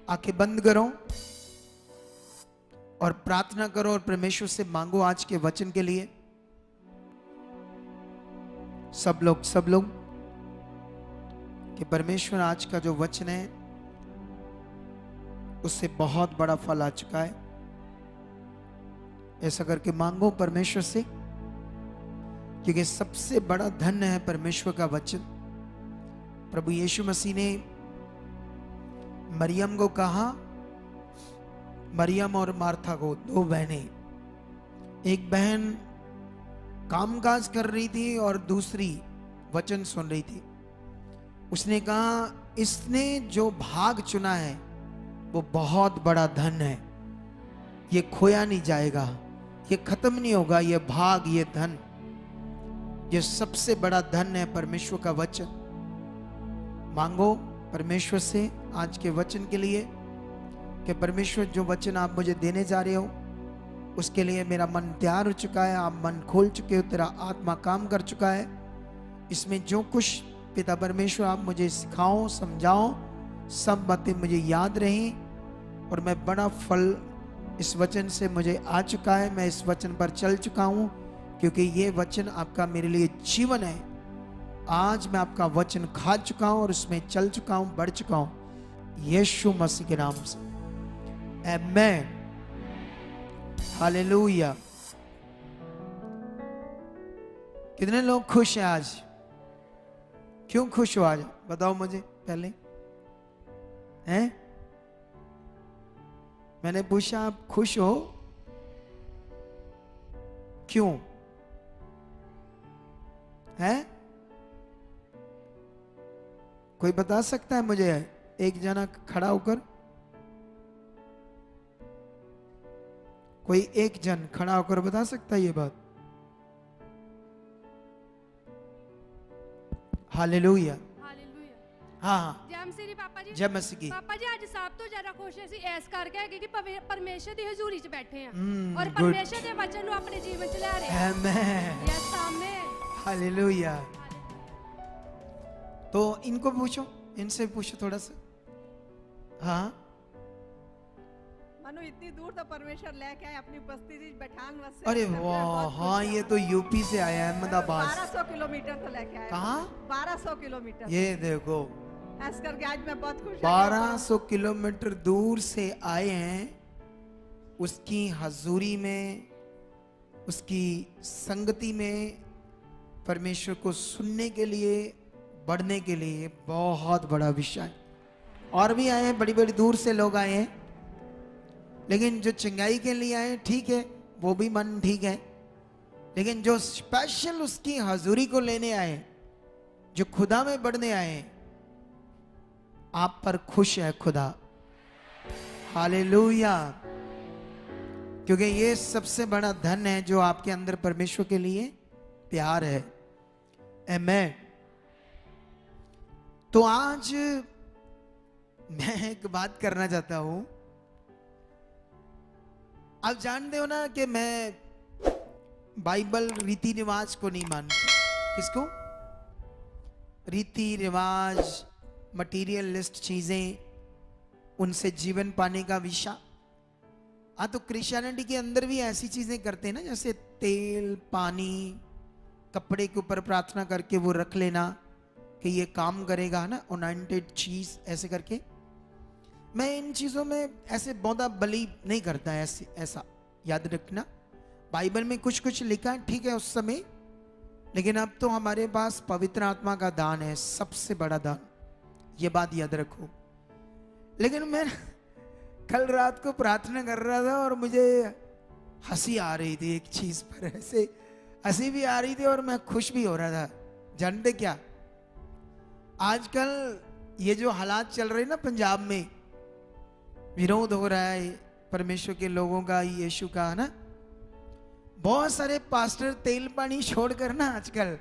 आंखें बंद करो और प्रार्थना करो और परमेश्वर से मांगो आज के वचन के लिए। सब लोग कि परमेश्वर आज का जो वचन है उससे बहुत बड़ा फल आ चुका है। ऐसा करके मांगो परमेश्वर से, क्योंकि सबसे बड़ा धन है परमेश्वर का वचन। प्रभु यीशु मसीह ने मरियम को कहा, मरियम और मार्था को, दो बहनें, एक बहन कामकाज कर रही थी और दूसरी वचन सुन रही थी। उसने कहा इसने जो भाग चुना है वो बहुत बड़ा धन है, ये खोया नहीं जाएगा, ये खत्म नहीं होगा, ये भाग, ये धन, ये सबसे बड़ा धन है परमेश्वर का वचन। मांगो परमेश्वर से आज के वचन के लिए कि परमेश्वर जो वचन आप मुझे देने जा रहे हो उसके लिए मेरा मन तैयार हो चुका है, आप मन खोल चुके हो, तेरा आत्मा काम कर चुका है। इसमें जो कुछ पिता परमेश्वर आप मुझे सिखाओ, समझाओ, सब बातें मुझे याद रहें और मैं बड़ा फल इस वचन से मुझे आ चुका है। मैं इस वचन पर चल चुका हूँ क्योंकि ये वचन आपका मेरे लिए जीवन है। आज मैं आपका वचन खा चुका हूँ और उसमें चल चुका हूँ, बढ़ चुका हूँ, यीशु मसीह के नाम से, आमीन, हालेलुया। कितने लोग खुश हैं आज? क्यों खुश हो आज? बताओ मुझे पहले। हैं? मैंने पूछा आप खुश हो क्यों? हैं? कोई बता सकता है मुझे? एक जना खड़ा होकर, कोई एक जन खड़ा होकर बता सकता है ये बात? हालेलुया। हाँ, जय मसीह दी पापा जी। जय मसीह की। पापा जी ਅੱਜ ਸਭ ਤੋਂ ਜ਼ਿਆਦਾ ਖੁਸ਼ ਅਸੀਂ ਇਸ ਕਰਕੇ ਹੈਗੇ ਕਿ ਪਰਮੇਸ਼ਰ ਦੀ ਹਜ਼ੂਰੀ 'ਚ ਬੈਠੇ ਆ ਔਰ ਪਰਮੇਸ਼ਰ ਦੇ ਵਚਨ ਨੂੰ ਆਪਣੇ ਜੀਵਨ 'ਚ ਲੈ ਰਹੇ ਆ। आमीन, यस आमीन, हालेलुया। तो इनको पूछो, इनसे पूछो थोड़ा सा। हाँ, मनु इतनी दूर तो परमेश्वर लेके आए अपनी उपस्थिति में बैठान वास्ते। अरे वाह, हाँ ये तो यूपी से आया है, अहमदाबाद। 1200 किलोमीटर तो लेके आए। कहाँ? 1200 किलोमीटर। ये देखो, ऐस करके आज मैं बहुत खुश हूँ। 1200 किलोमीटर दूर से आए हैं उसकी हजूरी में, उसकी संगति में, परमेश्वर को सुनने के लिए, बढ़ने के लिए। बहुत बड़ा विषय। और भी आए हैं, बड़ी बड़ी दूर से लोग आए हैं, लेकिन जो चंगाई के लिए आए ठीक है, वो भी मन ठीक है, लेकिन जो स्पेशल उसकी हजूरी को लेने आए, जो खुदा में बढ़ने आए, आप पर खुश है खुदा। हालेलुया। क्योंकि ये सबसे बड़ा धन है जो आपके अंदर परमेश्वर के लिए प्यार है। आमीन। तो आज मैं एक बात करना चाहता हूं। आप जानते हो ना कि मैं बाइबल रीति रिवाज को नहीं मानता। किसको? रीति रिवाज, मटीरियलिस्ट चीजें, उनसे जीवन पाने का विषय। हाँ, तो क्रिश्चियनिटी के अंदर भी ऐसी चीजें करते हैं ना, जैसे तेल, पानी, कपड़े के ऊपर प्रार्थना करके वो रख लेना कि ये काम करेगा ना, अनॉइंटेड चीज, ऐसे करके। मैं इन चीजों में ऐसे बहुत बिलीव नहीं करता है। ऐसा याद रखना, बाइबल में कुछ कुछ लिखा है ठीक है उस समय, लेकिन अब तो हमारे पास पवित्र आत्मा का दान है, सबसे बड़ा दान, ये बात याद रखो। लेकिन मैं कल रात को प्रार्थना कर रहा था और मुझे हंसी आ रही थी एक चीज पर, ऐसे हंसी भी आ रही थी और मैं खुश भी हो रहा था। जानते क्या, आजकल ये जो हालात चल रहे ना पंजाब में, विरोध हो रहा है परमेश्वर के लोगों का, यीशु का, है ना। बहुत सारे पास्टर तेल पानी छोड़कर ना आजकल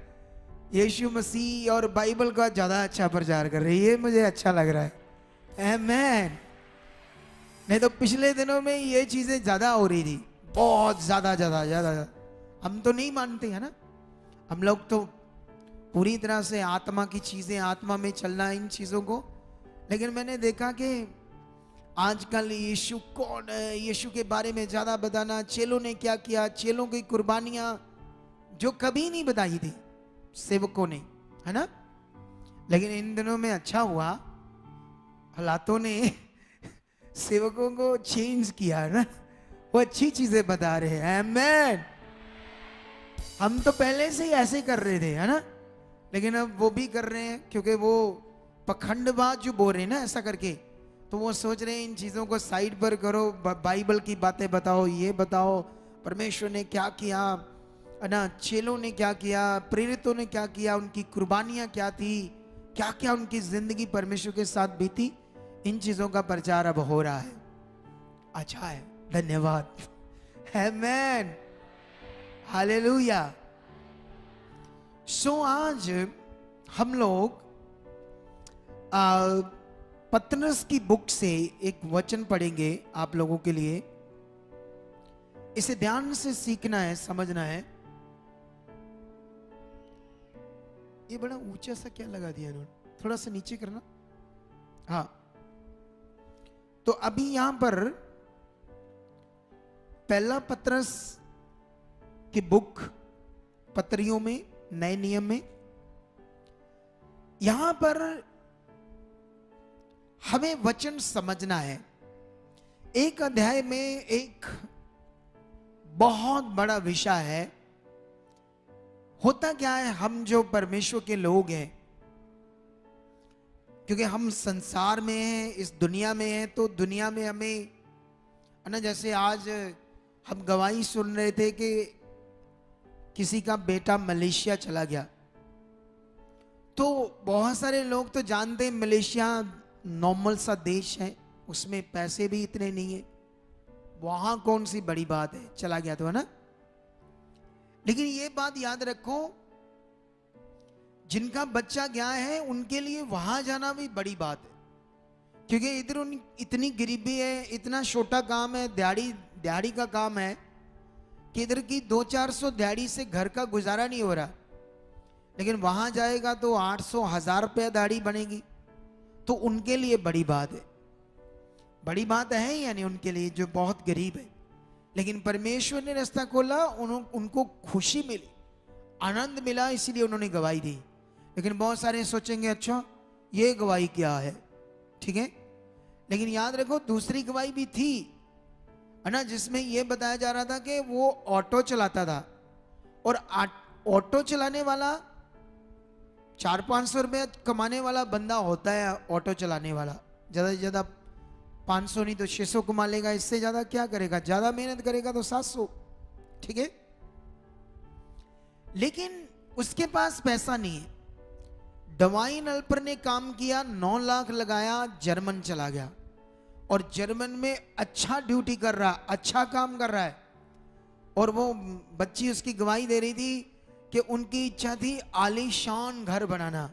यीशु मसीह और बाइबल का ज्यादा अच्छा प्रचार कर रही है। मुझे अच्छा लग रहा है। आमीन। नहीं तो पिछले दिनों में ये चीजें ज्यादा हो रही थी, बहुत ज्यादा ज्यादा ज्यादा। हम तो नहीं मानते हैं ना, हम लोग तो पूरी तरह से आत्मा की चीजें, आत्मा में चलना, इन चीजों को। लेकिन मैंने देखा कि आजकल यीशु कौन है, यीशु के बारे में ज्यादा बताना, चेलों ने क्या किया, चेलों की कुर्बानियां जो कभी नहीं बताई थी सेवकों ने, है ना। लेकिन इन दिनों में अच्छा हुआ, हालातों ने सेवकों को चेंज किया, है ना। वो अच्छी चीजें बता रहे हैं, आमेन। हम तो पहले से ही ऐसे कर रहे थे, है ना, लेकिन अब वो भी कर रहे हैं, क्योंकि वो पखंडबाज जो बोल रहे हैं ना ऐसा करके, तो वो सोच रहे हैं इन चीजों को साइड पर करो, बाइबल की बातें बताओ, ये बताओ परमेश्वर ने क्या किया, है ना, चेलों ने क्या किया, प्रेरितों ने क्या किया, उनकी कुर्बानियां क्या थी, क्या क्या उनकी जिंदगी परमेश्वर के साथ बीती। इन चीजों का प्रचार अब हो रहा है। अच्छा है, धन्यवाद, आमेन, हालेलुया। सो आज हम लोग पतरस की बुक से एक वचन पढ़ेंगे आप लोगों के लिए। इसे ध्यान से सीखना है, समझना है। ये बड़ा ऊंचा सा क्या लगा दिया इन्होंने, थोड़ा सा नीचे करना। हाँ, तो अभी यहां पर पहला पतरस की बुक, पत्रियों में, नए नियम में, यहां पर हमें वचन समझना है। एक अध्याय में एक बहुत बड़ा विषय है। होता क्या है, हम जो परमेश्वर के लोग हैं, क्योंकि हम संसार में हैं, इस दुनिया में हैं, तो दुनिया में हमें, है ना, जैसे आज हम गवाही सुन रहे थे कि किसी का बेटा मलेशिया चला गया, तो बहुत सारे लोग तो जानते हैं मलेशिया नॉर्मल सा देश है, उसमें पैसे भी इतने नहीं है, वहां कौन सी बड़ी बात है, चला गया तो, है ना। लेकिन ये बात याद रखो, जिनका बच्चा गया है उनके लिए वहां जाना भी बड़ी बात है, क्योंकि इधर इतनी गरीबी है, इतना छोटा काम है, दिहाड़ी का काम है कि इधर की 200-400 दिहाड़ी से घर का गुजारा नहीं हो रहा। लेकिन वहां जाएगा तो 800-1000 रुपया दिहाड़ी बनेगी, तो उनके लिए बड़ी बात है। बड़ी बात है यानी उनके लिए जो बहुत गरीब है, लेकिन परमेश्वर ने रास्ता खोला, उनको खुशी मिली, आनंद मिला, इसीलिए उन्होंने गवाही दी। लेकिन बहुत सारे सोचेंगे अच्छा ये गवाही क्या है, ठीक है, लेकिन याद रखो दूसरी गवाही भी थी, है ना, जिसमें यह बताया जा रहा था कि वो ऑटो चलाता था, और ऑटो चलाने वाला 400-500 रुपया कमाने वाला बंदा होता है। ऑटो चलाने वाला ज्यादा से ज्यादा 500 नहीं तो 600 कमा लेगा, इससे ज्यादा क्या करेगा, ज्यादा मेहनत करेगा तो 700, ठीक है। लेकिन उसके पास पैसा नहीं है। डिवाइन हेल्पर ने काम किया, 9 लाख लगाया, जर्मन चला गया, और जर्मन में अच्छा ड्यूटी कर रहा, अच्छा काम कर रहा है। और वो बच्ची उसकी गवाही दे रही थी कि उनकी इच्छा थी आलीशान घर बनाना।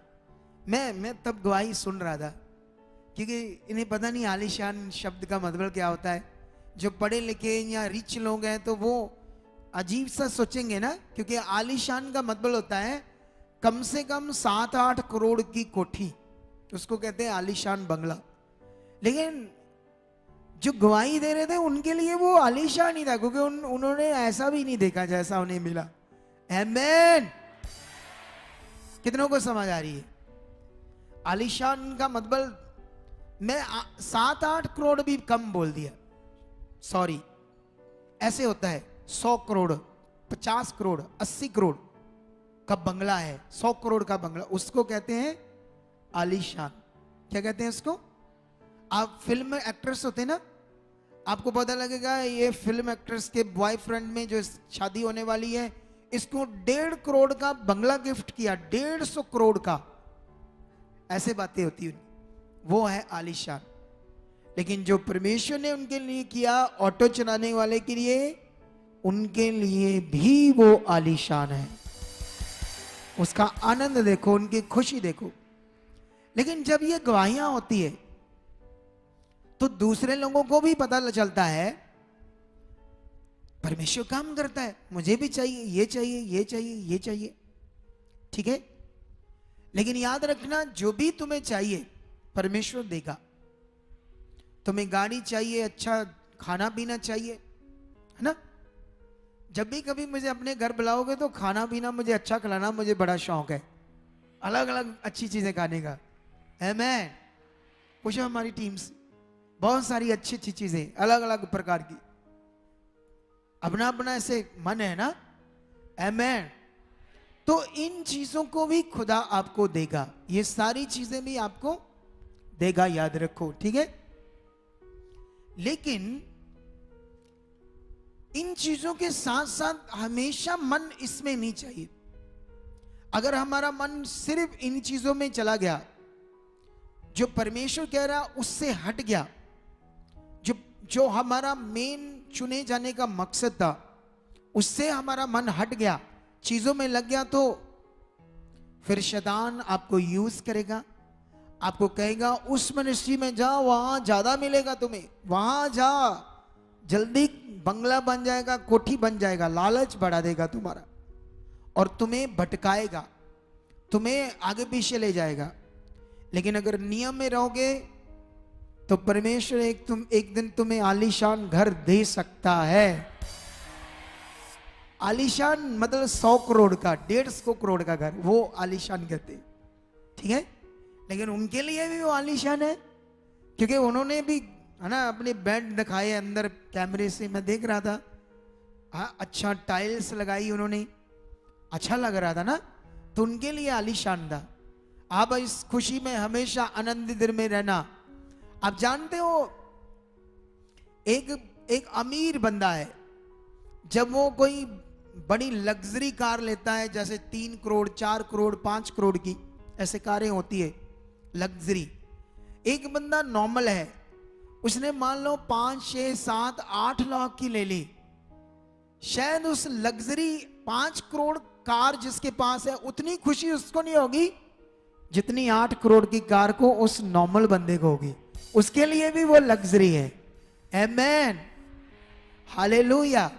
मैं तब गवाही सुन रहा था, क्योंकि इन्हें पता नहीं आलीशान शब्द का मतलब क्या होता है। जो पढ़े लिखे या रिच लोग हैं तो वो अजीब सा सोचेंगे ना, क्योंकि आलीशान का मतलब होता है कम से कम 7-8 करोड़ की कोठी, उसको कहते हैं आलीशान बंगला। लेकिन जो गवाही दे रहे थे उनके लिए वो आलीशान ही था, क्योंकि उन्होंने ऐसा भी नहीं देखा जैसा उन्हें मिला। आमेन। कितनों को समझ आ रही है? आलीशान का मतलब, मैं 7-8 करोड़ भी कम बोल दिया, सॉरी, ऐसे होता है 100 करोड़, 50 करोड़, 80 करोड़ का बंगला है, 100 करोड़ का बंगला, उसको कहते हैं आलीशान। क्या कहते हैं उसको? आप फिल्म में एक्ट्रेस होते हैं ना, आपको पता लगेगा ये फिल्म एक्ट्रेस के बॉयफ्रेंड में जो शादी होने वाली है, इसको 1.5 करोड़ का बंगला गिफ्ट किया, 150 करोड़ का, ऐसे बातें होती हैं, वो है आलीशान। लेकिन जो परमेश्वर ने उनके लिए किया, ऑटो चलाने वाले के लिए, उनके लिए भी वो आलीशान है। उसका आनंद देखो, उनकी खुशी देखो। लेकिन जब ये गवाहियां होती है तो दूसरे लोगों को भी पता चलता है परमेश्वर काम करता है, मुझे भी चाहिए, ये चाहिए, ये चाहिए, ये चाहिए, ठीक है। लेकिन याद रखना, जो भी तुम्हें चाहिए परमेश्वर देगा। तुम्हें गाड़ी चाहिए, अच्छा खाना पीना चाहिए, है ना। जब भी कभी मुझे अपने घर बुलाओगे तो खाना पीना मुझे अच्छा खिलाना मुझे बड़ा शौक है, अलग अलग अच्छी चीजें खाने का। आमीन। पूछो हमारी टीम से, बहुत सारी अच्छी अच्छी चीजें अलग अलग प्रकार की, अपना अपना ऐसे मन है ना। आमीन। तो इन चीजों को भी खुदा आपको देगा, ये सारी चीजें भी आपको देगा, याद रखो, ठीक है। लेकिन इन चीजों के साथ साथ हमेशा मन इसमें नहीं चाहिए। अगर हमारा मन सिर्फ इन चीजों में चला गया, जो परमेश्वर कह रहा उससे हट गया, जो हमारा मेन चुने जाने का मकसद था उससे हमारा मन हट गया, चीजों में लग गया, तो फिर शैतान आपको यूज करेगा, आपको कहेगा उस मिनिस्ट्री में जा, वहां ज्यादा मिलेगा तुम्हें, वहां जा, जल्दी बंगला बन जाएगा, कोठी बन जाएगा, लालच बढ़ा देगा तुम्हारा और तुम्हें भटकाएगा, तुम्हें आगे पीछे ले जाएगा। लेकिन अगर नियम में रहोगे तो परमेश्वर एक दिन तुम्हें आलीशान घर दे सकता है। आलीशान मतलब 100 करोड़ का, 150 करोड़ का घर, वो आलीशान कहते, ठीक है। लेकिन उनके लिए भी वो आलीशान है, क्योंकि उन्होंने भी, है ना, अपने बेड दिखाए अंदर कैमरे से, मैं देख रहा था। हाँ, अच्छा टाइल्स लगाई उन्होंने, अच्छा लग रहा था ना, तो उनके लिए आलीशान था। आप इस खुशी में हमेशा आनंदित में रहना। आप जानते हो एक अमीर बंदा है, जब वो कोई बड़ी लग्जरी कार लेता है, जैसे 3 करोड़ 4 करोड़ 5 करोड़ की ऐसे कारें होती है लग्जरी। एक बंदा नॉर्मल है, उसने मान लो 5 6 7 8 लाख की ले ली, शायद उस लग्जरी 5 करोड़ कार जिसके पास है उतनी खुशी उसको नहीं होगी जितनी 8 करोड़ की कार को उस नॉर्मल बंदे को होगी। उसके लिए भी वो लग्जरी है। आमीन, हालेलुया।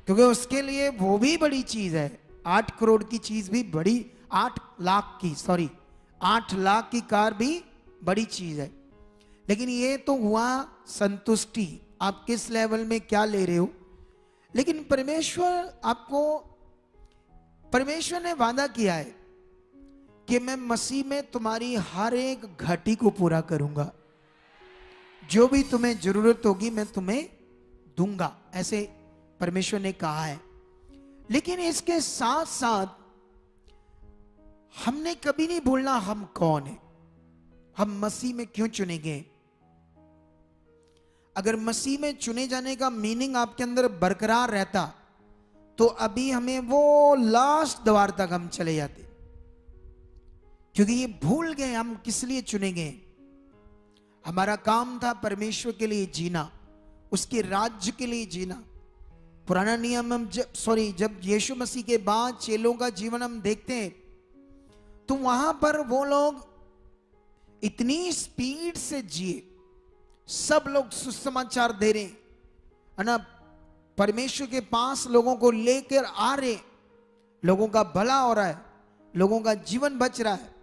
क्योंकि उसके लिए वो भी बड़ी चीज है, 8 करोड़ की चीज भी बड़ी, 8 लाख की कार भी बड़ी चीज है। लेकिन ये तो हुआ संतुष्टि, आप किस लेवल में क्या ले रहे हो। लेकिन परमेश्वर ने वादा किया है कि मैं मसीह में तुम्हारी हर एक घटी को पूरा करूंगा, जो भी तुम्हें जरूरत होगी मैं तुम्हें दूंगा, ऐसे परमेश्वर ने कहा है। लेकिन इसके साथ साथ हमने कभी नहीं भूलना हम कौन है, हम मसीह में क्यों चुने गए। अगर मसीह में चुने जाने का मीनिंग आपके अंदर बरकरार रहता तो अभी हमें वो लास्ट द्वार तक हम चले जाते, क्योंकि ये भूल गए हम किस लिए चुने गए। हमारा काम था परमेश्वर के लिए जीना, उसके राज्य के लिए जीना। पुराना नियम हम जब यीशु मसीह के बाद चेलों का जीवन हम देखते हैं तो वहां पर वो लोग इतनी स्पीड से जिए, सब लोग सुसमाचार दे रहे, है ना, परमेश्वर के पास लोगों को लेकर आ रहे, लोगों का भला हो रहा है, लोगों का जीवन बच रहा है।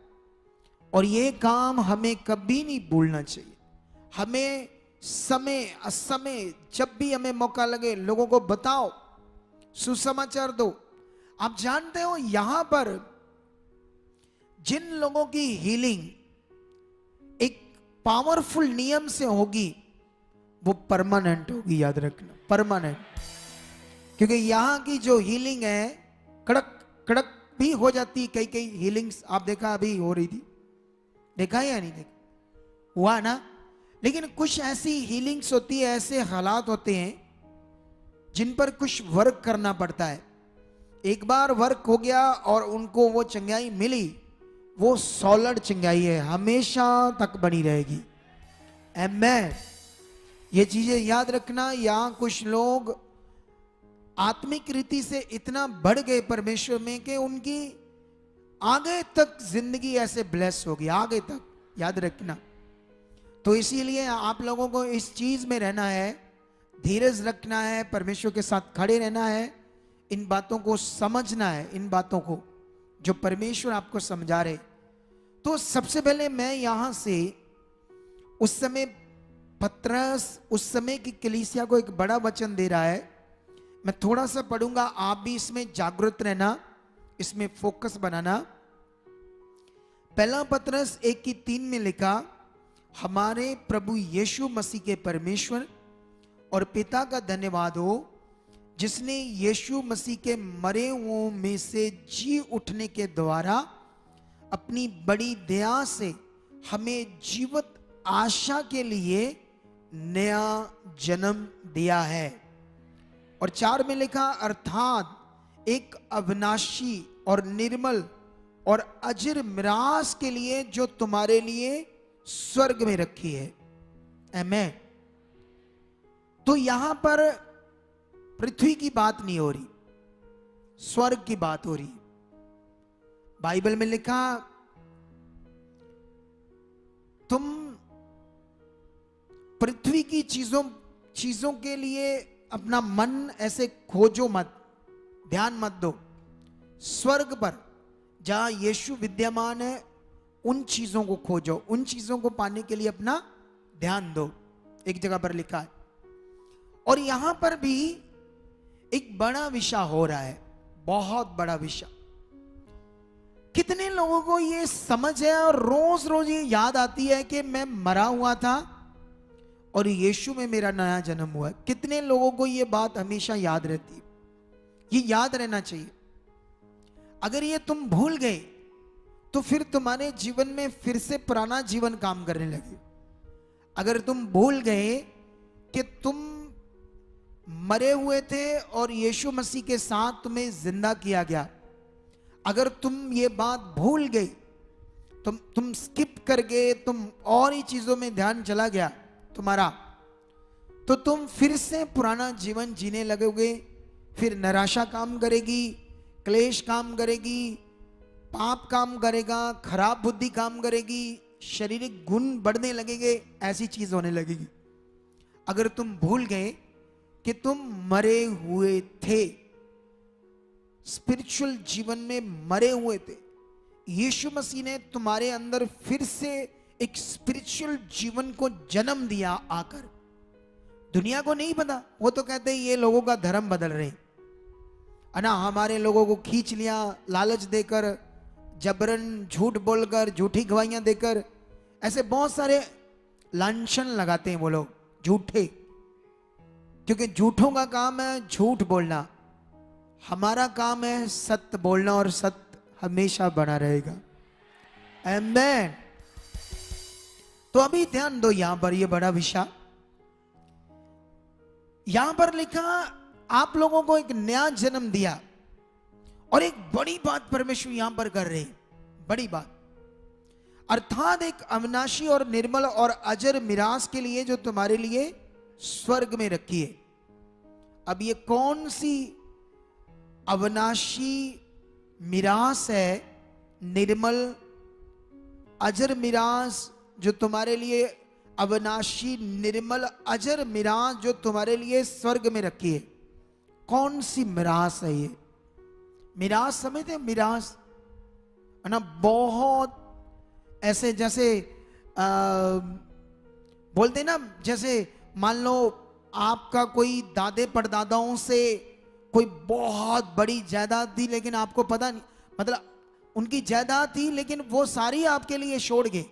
और ये काम हमें कभी नहीं भूलना चाहिए। हमें समय असमय जब भी हमें मौका लगे लोगों को बताओ, सुसमाचार दो। आप जानते हो यहां पर जिन लोगों की हीलिंग एक पावरफुल नियम से होगी वो परमानेंट होगी, याद रखना, परमानेंट। क्योंकि यहां की जो हीलिंग है कड़क कड़क भी हो जाती, कई हीलिंग्स आप देखा अभी हो रही थी, देखा या नहीं देखा, हुआ ना। लेकिन कुछ ऐसी हीलिंग्स होती है, ऐसे हालात होते हैं जिन पर कुछ वर्क करना पड़ता है। एक बार वर्क हो गया और उनको वो चंगाई मिली, वो सॉलिड चंगाई है, हमेशा तक बनी रहेगी। आमीन। ये चीजें याद रखना। यहां कुछ लोग आत्मिक रीति से इतना बढ़ गए परमेश्वर में कि उनकी आगे तक जिंदगी ऐसे ब्लेस होगी, आगे तक, याद रखना। तो इसीलिए आप लोगों को इस चीज में रहना है, धीरज रखना है, परमेश्वर के साथ खड़े रहना है, इन बातों को समझना है, इन बातों को जो परमेश्वर आपको समझा रहे। तो सबसे पहले मैं यहां से उस समय पतरस उस समय की कलीसिया को एक बड़ा वचन दे रहा है। मैं थोड़ा सा पढ़ूंगा, आप भी इसमें जागरूक रहना, इसमें फोकस बनाना। पहला पतरस 1:3 में लिखा, हमारे प्रभु यीशु मसीह के परमेश्वर और पिता का धन्यवाद हो, जिसने यीशु मसीह के मरे हुओं में से जी उठने के द्वारा अपनी बड़ी दया से हमें जीवित आशा के लिए नया जन्म दिया है। और 4 में लिखा, अर्थात एक अविनाशी और निर्मल और अजर मिरास के लिए जो तुम्हारे लिए स्वर्ग में रखी है। आमीन। तो यहां पर पृथ्वी की बात नहीं हो रही, स्वर्ग की बात हो रही। बाइबल में लिखा, तुम पृथ्वी की चीजों के लिए अपना मन ऐसे खोजो मत, ध्यान मत दो। स्वर्ग पर जहां यीशु विद्यमान है, उन चीजों को खोजो, उन चीजों को पाने के लिए अपना ध्यान दो, एक जगह पर लिखा है। और यहां पर भी एक बड़ा विषय हो रहा है, बहुत बड़ा विषय। कितने लोगों को ये समझ है और रोज रोज ये याद आती है कि मैं मरा हुआ था और यीशु में मेरा नया जन्म हुआ है। कितने लोगों को ये बात हमेशा याद रहती है? ये याद रहना चाहिए। अगर ये तुम भूल गए तो फिर तुम्हारे जीवन में फिर से पुराना जीवन काम करने लगे। अगर तुम भूल गए कि तुम मरे हुए थे और यीशु मसीह के साथ तुम्हें जिंदा किया गया, अगर तुम ये बात भूल गए, तुम स्किप कर गए, तुम और ही चीजों में ध्यान चला गया तुम्हारा, तो तुम फिर से पुराना जीवन जीने लगोगे। फिर निराशा काम करेगी, क्लेश काम करेगी, पाप काम करेगा, खराब बुद्धि काम करेगी, शारीरिक गुण बढ़ने लगेंगे, ऐसी चीज होने लगेगी। अगर तुम भूल गए कि तुम मरे हुए थे, स्पिरिचुअल जीवन में मरे हुए थे, यीशु मसीह ने तुम्हारे अंदर फिर से एक स्पिरिचुअल जीवन को जन्म दिया आकर। दुनिया को नहीं पता, वो तो कहते हैं ये लोगों का धर्म बदल रहे है ना, हमारे लोगों को खींच लिया लालच देकर, जबरन झूठ बोलकर, झूठी गवाहियां देकर, ऐसे बहुत सारे लांछन लगाते हैं वो लोग झूठे, क्योंकि झूठों का काम है झूठ बोलना, हमारा काम है सत्य बोलना, और सत्य हमेशा बना रहेगा। आमीन। तो अभी ध्यान दो, यहां पर ये बड़ा विषय, यहां पर लिखा आप लोगों को एक नया जन्म दिया। और एक बड़ी बात परमेश्वर यहां पर कर रहे, बड़ी बात, अर्थात एक अविनाशी और निर्मल और अजर मिरास के लिए जो तुम्हारे लिए स्वर्ग में रखी है। अब ये कौन सी अविनाशी मिरास है? निर्मल अजर मिरास जो तुम्हारे लिए, अविनाशी निर्मल अजर मिरास जो तुम्हारे लिए स्वर्ग में रखी है। कौन सी मिरास है ये? मिरास समझते हैं? मिरास है ना, बहुत ऐसे जैसे बोलते ना, जैसे मान लो आपका कोई दादे परदादाओं से कोई बहुत बड़ी जायदाद थी, लेकिन आपको पता नहीं, मतलब उनकी जायदाद थी लेकिन वो सारी आपके लिए छोड़ गए,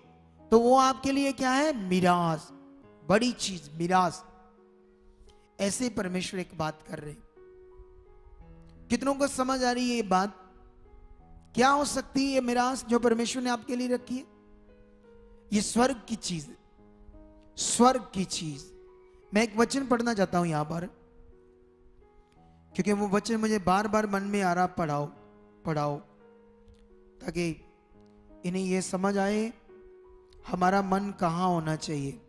तो वो आपके लिए क्या है? मिरास, बड़ी चीज मिरास। ऐसे परमेश्वर एक बात कर रहे। कितनों को समझ आ रही है ये बात? क्या हो सकती है ये मिरास जो परमेश्वर ने आपके लिए रखी है? ये स्वर्ग की चीज है, स्वर्ग की चीज। मैं एक वचन पढ़ना चाहता हूं यहां पर, क्योंकि वो वचन मुझे बार बार मन में आ रहा, पढ़ाओ ताकि इन्हें ये समझ आए हमारा मन कहां होना चाहिए।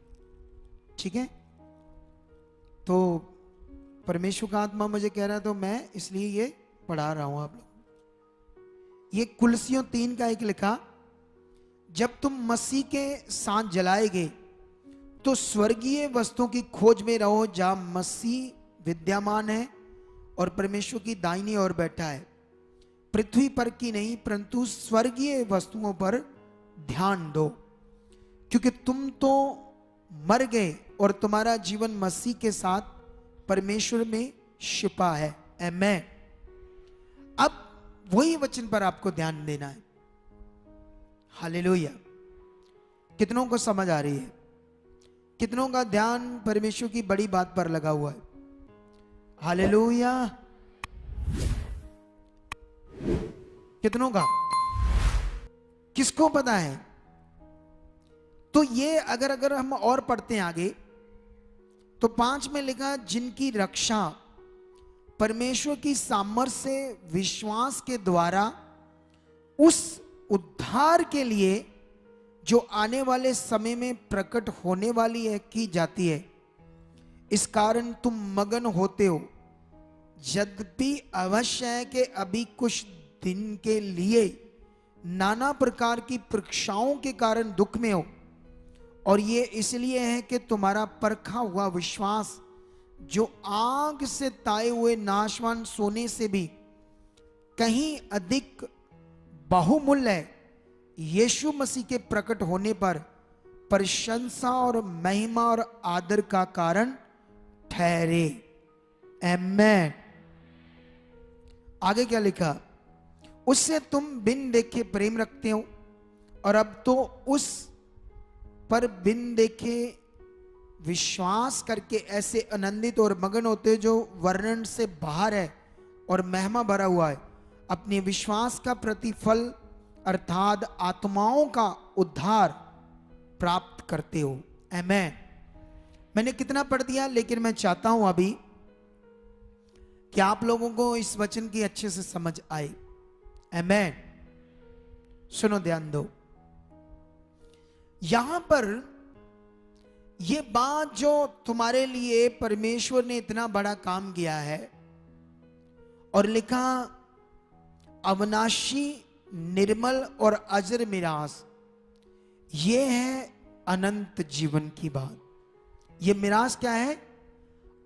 ठीक है? तो परमेश्वर का आत्मा मुझे कह रहा है, तो मैं इसलिए ये पढ़ा रहा हूं आप लोग। ये कुलसियों 3 का एक लिखा, जब तुम मसीह के साथ जलाए गए तो स्वर्गीय वस्तुओं की खोज में रहो, जहां मसीह विद्यमान है और परमेश्वर की दाहिनी ओर बैठा है। पृथ्वी पर की नहीं परंतु स्वर्गीय वस्तुओं पर ध्यान दो, क्योंकि तुम तो मर गए और तुम्हारा जीवन मसीह के साथ परमेश्वर में छिपा है। आमेन। अब वही वचन पर आपको ध्यान देना है। हालेलुया। कितनों को समझ आ रही है? कितनों का ध्यान परमेश्वर की बड़ी बात पर लगा हुआ है? हालेलुया। कितनों का? किसको पता है? तो ये अगर हम और पढ़ते हैं आगे तो 5 में लिखा, जिनकी रक्षा परमेश्वर की सामर्थ्य से विश्वास के द्वारा उस उद्धार के लिए जो आने वाले समय में प्रकट होने वाली है की जाती है। इस कारण तुम मगन होते हो, यद्यपि अवश्य है कि अभी कुछ दिन के लिए नाना प्रकार की परीक्षाओं के कारण दुख में हो, और ये इसलिए है कि तुम्हारा परखा हुआ विश्वास, जो आग से ताए हुए नाशवान सोने से भी कहीं अधिक बहुमूल्य है, यीशु मसीह के प्रकट होने पर प्रशंसा और महिमा और आदर का कारण ठहरे। आमेन। आगे क्या लिखा? उससे तुम बिन देखे प्रेम रखते हो, और अब तो उस पर बिन देखे विश्वास करके ऐसे आनंदित और मगन होते हो जो वर्णन से बाहर है और महिमा भरा हुआ है। अपने विश्वास का प्रतिफल अर्थात आत्माओं का उद्धार प्राप्त करते हो। आमेन। मैंने कितना पढ़ दिया, लेकिन मैं चाहता हूं अभी कि आप लोगों को इस वचन की अच्छे से समझ आए। आमेन। सुनो, ध्यान दो। यहां पर यह बात जो तुम्हारे लिए परमेश्वर ने इतना बड़ा काम किया है और लिखा अविनाशी, निर्मल और अजर मिरास, यह है अनंत जीवन की बात। यह मिरास क्या है?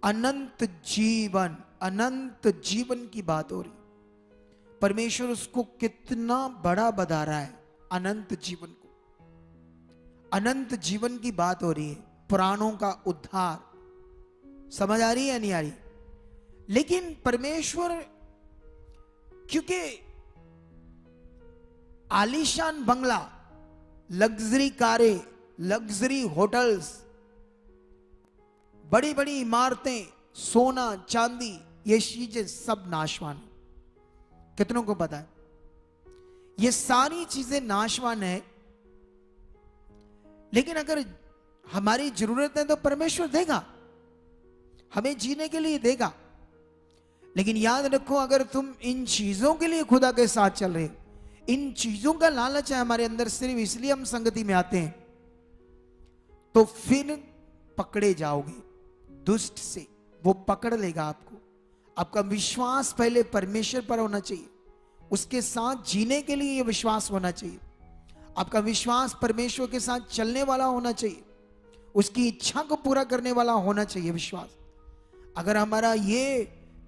अनंत जीवन। अनंत जीवन की बात हो रही। परमेश्वर उसको कितना बड़ा बता रहा है, अनंत जीवन को। अनंत जीवन की बात हो रही है, प्राणों का उद्धार। समझ आ रही है या नहीं आ रही? लेकिन परमेश्वर, क्योंकि आलीशान बंगला, लग्जरी कारें, लग्जरी होटल्स, बड़ी बड़ी इमारतें, सोना चांदी, ये चीजें सब नाशवान। कितनों को पता है? ये सारी चीजें नाशवान है, लेकिन अगर हमारी जरूरत है तो परमेश्वर देगा, हमें जीने के लिए देगा। लेकिन याद रखो, अगर तुम इन चीजों के लिए खुदा के साथ चल रहे, इन चीजों का लालच है हमारे अंदर, सिर्फ इसलिए हम संगति में आते हैं, तो फिर पकड़े जाओगे दुष्ट से। वो पकड़ लेगा आपको। आपका विश्वास पहले परमेश्वर पर होना चाहिए, उसके साथ जीने के लिए यह विश्वास होना चाहिए। आपका विश्वास परमेश्वर के साथ चलने वाला होना चाहिए, उसकी इच्छा को पूरा करने वाला होना चाहिए विश्वास। अगर हमारा ये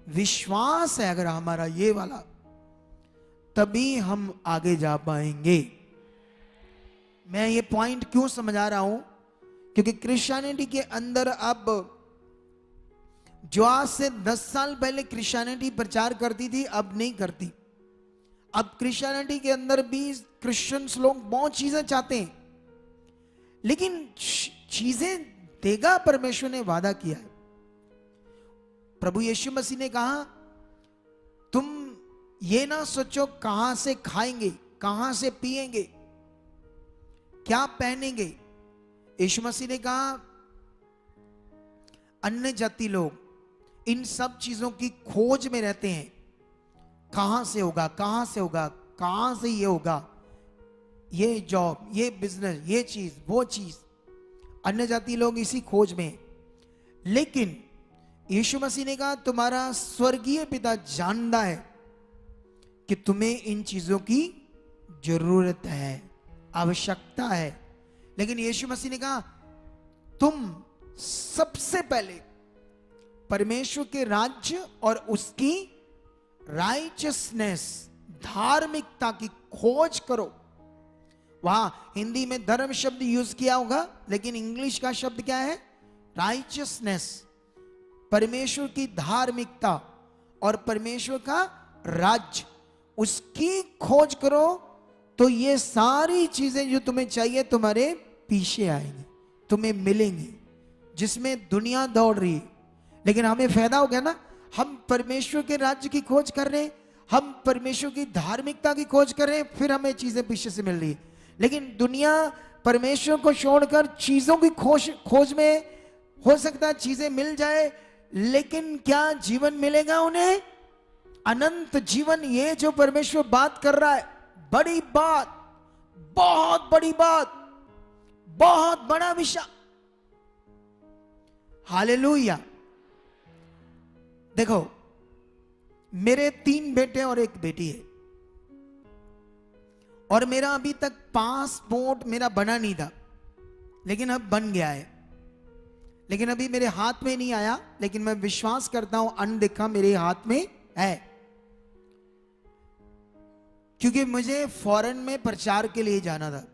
विश्वास है, अगर हमारा ये वाला, तभी हम आगे जा पाएंगे। मैं ये पॉइंट क्यों समझा रहा हूं? क्योंकि क्रिश्चियनिटी के अंदर अब जो आज से 10 साल पहले क्रिश्चियनिटी प्रचार करती थी, अब नहीं करती। अब क्रिश्चियनिटी के अंदर भी क्रिश्चियंस लोग बहुत चीजें चाहते हैं, लेकिन चीजें देगा परमेश्वर ने वादा किया है। प्रभु यीशु मसीह ने कहा, तुम ये ना सोचो कहां से खाएंगे, कहां से पिएंगे, क्या पहनेंगे। यीशु मसीह ने कहा, अन्य जाति लोग इन सब चीजों की खोज में रहते हैं। कहां से होगा, कहां से होगा, कहां से ये होगा, ये जॉब, ये बिजनेस, ये चीज, वो चीज। अन्य जाति लोग इसी खोज में। लेकिन यीशु मसीह ने कहा, तुम्हारा स्वर्गीय पिता जानता है कि तुम्हें इन चीजों की जरूरत है, आवश्यकता है। लेकिन यीशु मसीह ने कहा, तुम सबसे पहले परमेश्वर के राज्य और उसकी राइचियसनेस, धार्मिकता की खोज करो, वहां हिंदी में धर्म शब्द यूज किया होगा, लेकिन इंग्लिश का शब्द क्या है? राइचियसनेस, परमेश्वर की धार्मिकता और परमेश्वर का राज्य, उसकी खोज करो तो ये सारी चीजें जो तुम्हें चाहिए तुम्हारे पीछे आएंगी, तुम्हें मिलेंगी। जिसमें दुनिया दौड़ रही है, लेकिन हमें फायदा हो गया ना, हम परमेश्वर के राज्य की खोज कर रहे हैं, हम परमेश्वर की धार्मिकता की खोज कर रहे हैं, फिर हमें चीजें पीछे से मिल रही है। लेकिन दुनिया परमेश्वर को छोड़कर चीजों की खोज में, हो सकता है चीजें मिल जाए, लेकिन क्या जीवन मिलेगा उन्हें? अनंत जीवन। ये जो परमेश्वर बात कर रहा है, बड़ी बात, बहुत बड़ी बात, बहुत बड़ा विषय। हालेलुया। देखो, मेरे 3 बेटे और 1 बेटी है, और मेरा अभी तक पासपोर्ट मेरा बना नहीं था, लेकिन अब बन गया है। लेकिन अभी मेरे हाथ में नहीं आया, लेकिन मैं विश्वास करता हूं अनदेखा मेरे हाथ में है, क्योंकि मुझे फॉरेन में प्रचार के लिए जाना था।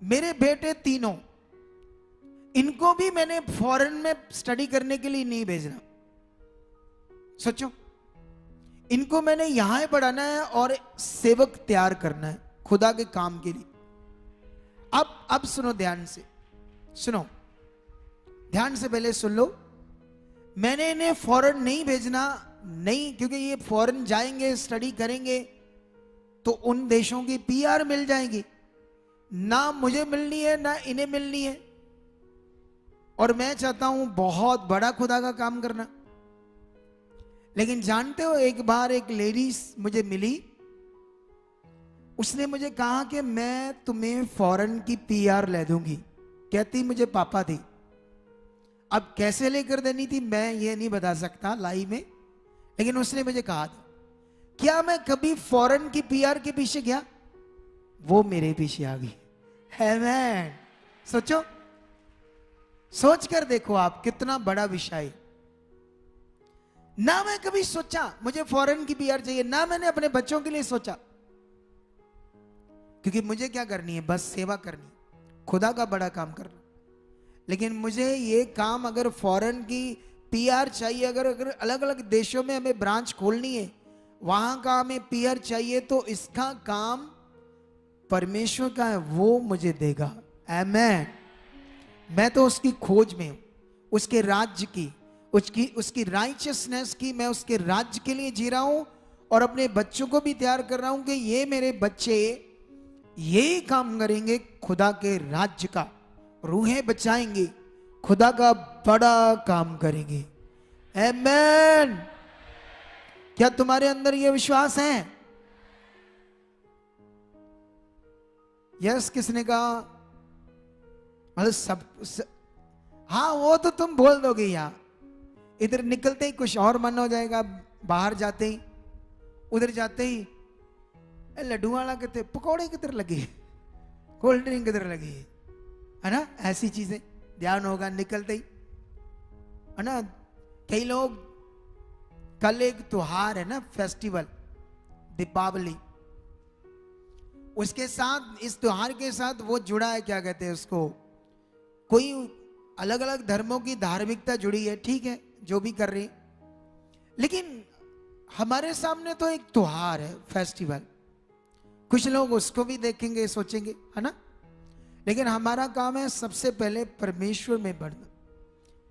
मेरे बेटे तीनों, इनको भी मैंने फॉरेन में स्टडी करने के लिए नहीं भेजना। सोचो, इनको मैंने यहां ही पढ़ाना है और सेवक तैयार करना है खुदा के काम के लिए। अब सुनो, ध्यान से सुनो, ध्यान से पहले सुन लो। मैंने इन्हें फॉरेन नहीं भेजना, नहीं, क्योंकि ये फॉरेन जाएंगे, स्टडी करेंगे, तो उन देशों की पीआर मिल जाएगी, ना मुझे मिलनी है ना इन्हें मिलनी है। और मैं चाहता हूं बहुत बड़ा खुदा का काम करना। लेकिन जानते हो, एक बार एक लेडी मुझे मिली, उसने मुझे कहा कि मैं तुम्हें फॉरेन की पीआर ले दूंगी। कहती मुझे पापा थी, अब कैसे लेकर देनी थी मैं ये नहीं बता सकता लाइव में, लेकिन उसने मुझे कहा था। क्या मैं कभी फॉरेन की पीआर के पीछे गया? वो मेरे पीछे आ गई। आमेन। सोचो, सोच कर देखो आप, कितना बड़ा विषय है। ना मैं कभी सोचा मुझे फॉरेन की पीआर चाहिए, ना मैंने अपने बच्चों के लिए सोचा, क्योंकि मुझे क्या करनी है? बस सेवा करनी, खुदा का बड़ा काम करना। लेकिन मुझे ये काम, अगर फॉरेन की पीआर चाहिए, अगर अलग अलग देशों में हमें ब्रांच खोलनी है, वहां का हमें पीआर चाहिए, तो इसका काम परमेश्वर का है, वो मुझे देगा। आमेन। मैं तो उसकी खोज में हूं, उसके राज्य की, उसकी राइचियसनेस की, मैं उसके राज्य के लिए जी रहा हूं, और अपने बच्चों को भी तैयार कर रहा हूं कि ये मेरे बच्चे यही काम करेंगे, खुदा के राज्य का, रूहें बचाएंगे, खुदा का बड़ा काम करेंगे। आमेन। क्या तुम्हारे अंदर यह विश्वास है? यस किसने कहा? मतलब हाँ, वो तो तुम बोल दोगे। यहाँ इधर निकलते ही कुछ और मन हो जाएगा, बाहर जाते ही, उधर जाते ही लड्डू वाला कितने, पकौड़े किधर लगे, कोल्ड ड्रिंक किधर लगी है ना, ऐसी चीजें ध्यान होगा निकलते ही, है ना। कई लोग, कल एक त्योहार है ना, फेस्टिवल दीपावली, उसके साथ, इस त्योहार के साथ वो जुड़ा है, क्या कहते हैं उसको, कोई अलग अलग धर्मों की धार्मिकता जुड़ी है, ठीक है, जो भी कर रहे हैं, लेकिन हमारे सामने तो एक त्योहार है, फेस्टिवल। कुछ लोग उसको भी देखेंगे, सोचेंगे, है ना। लेकिन हमारा काम है सबसे पहले परमेश्वर में बढ़ना,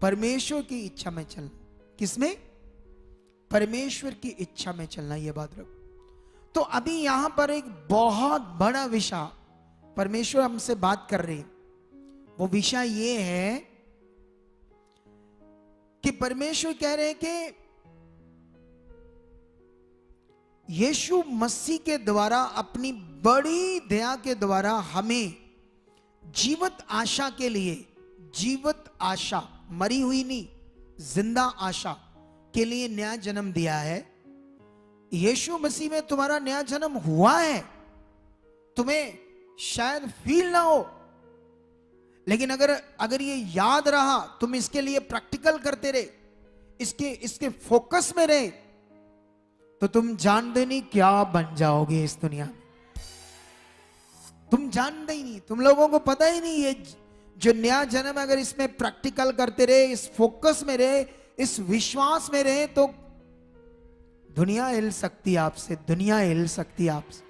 परमेश्वर की इच्छा में चलना। किसमें? परमेश्वर की इच्छा में चलना, यह बात रखो। तो अभी यहां पर एक बहुत बड़ा विषय परमेश्वर हमसे बात कर रहे हैं। वो विषय ये है कि परमेश्वर कह रहे हैं कि यीशु मसीह के द्वारा, अपनी बड़ी दया के द्वारा हमें जीवित आशा के लिए, जीवित आशा, मरी हुई नहीं, जिंदा आशा के लिए नया जन्म दिया है। यीशु मसीह में तुम्हारा नया जन्म हुआ है, तुम्हें शायद फील ना हो, लेकिन अगर ये याद रहा, तुम इसके लिए प्रैक्टिकल करते रहे, इसके फोकस में रहे, तो तुम जानते नहीं क्या बन जाओगे इस दुनिया में। तुम जानते ही नहीं, तुम लोगों को पता ही नहीं, ये जो नया जन्म अगर इसमें प्रैक्टिकल करते रहे, इस फोकस में रहे, इस विश्वास में रहे, तो दुनिया हिल सकती है आपसे, दुनिया हिल सकती है आपसे,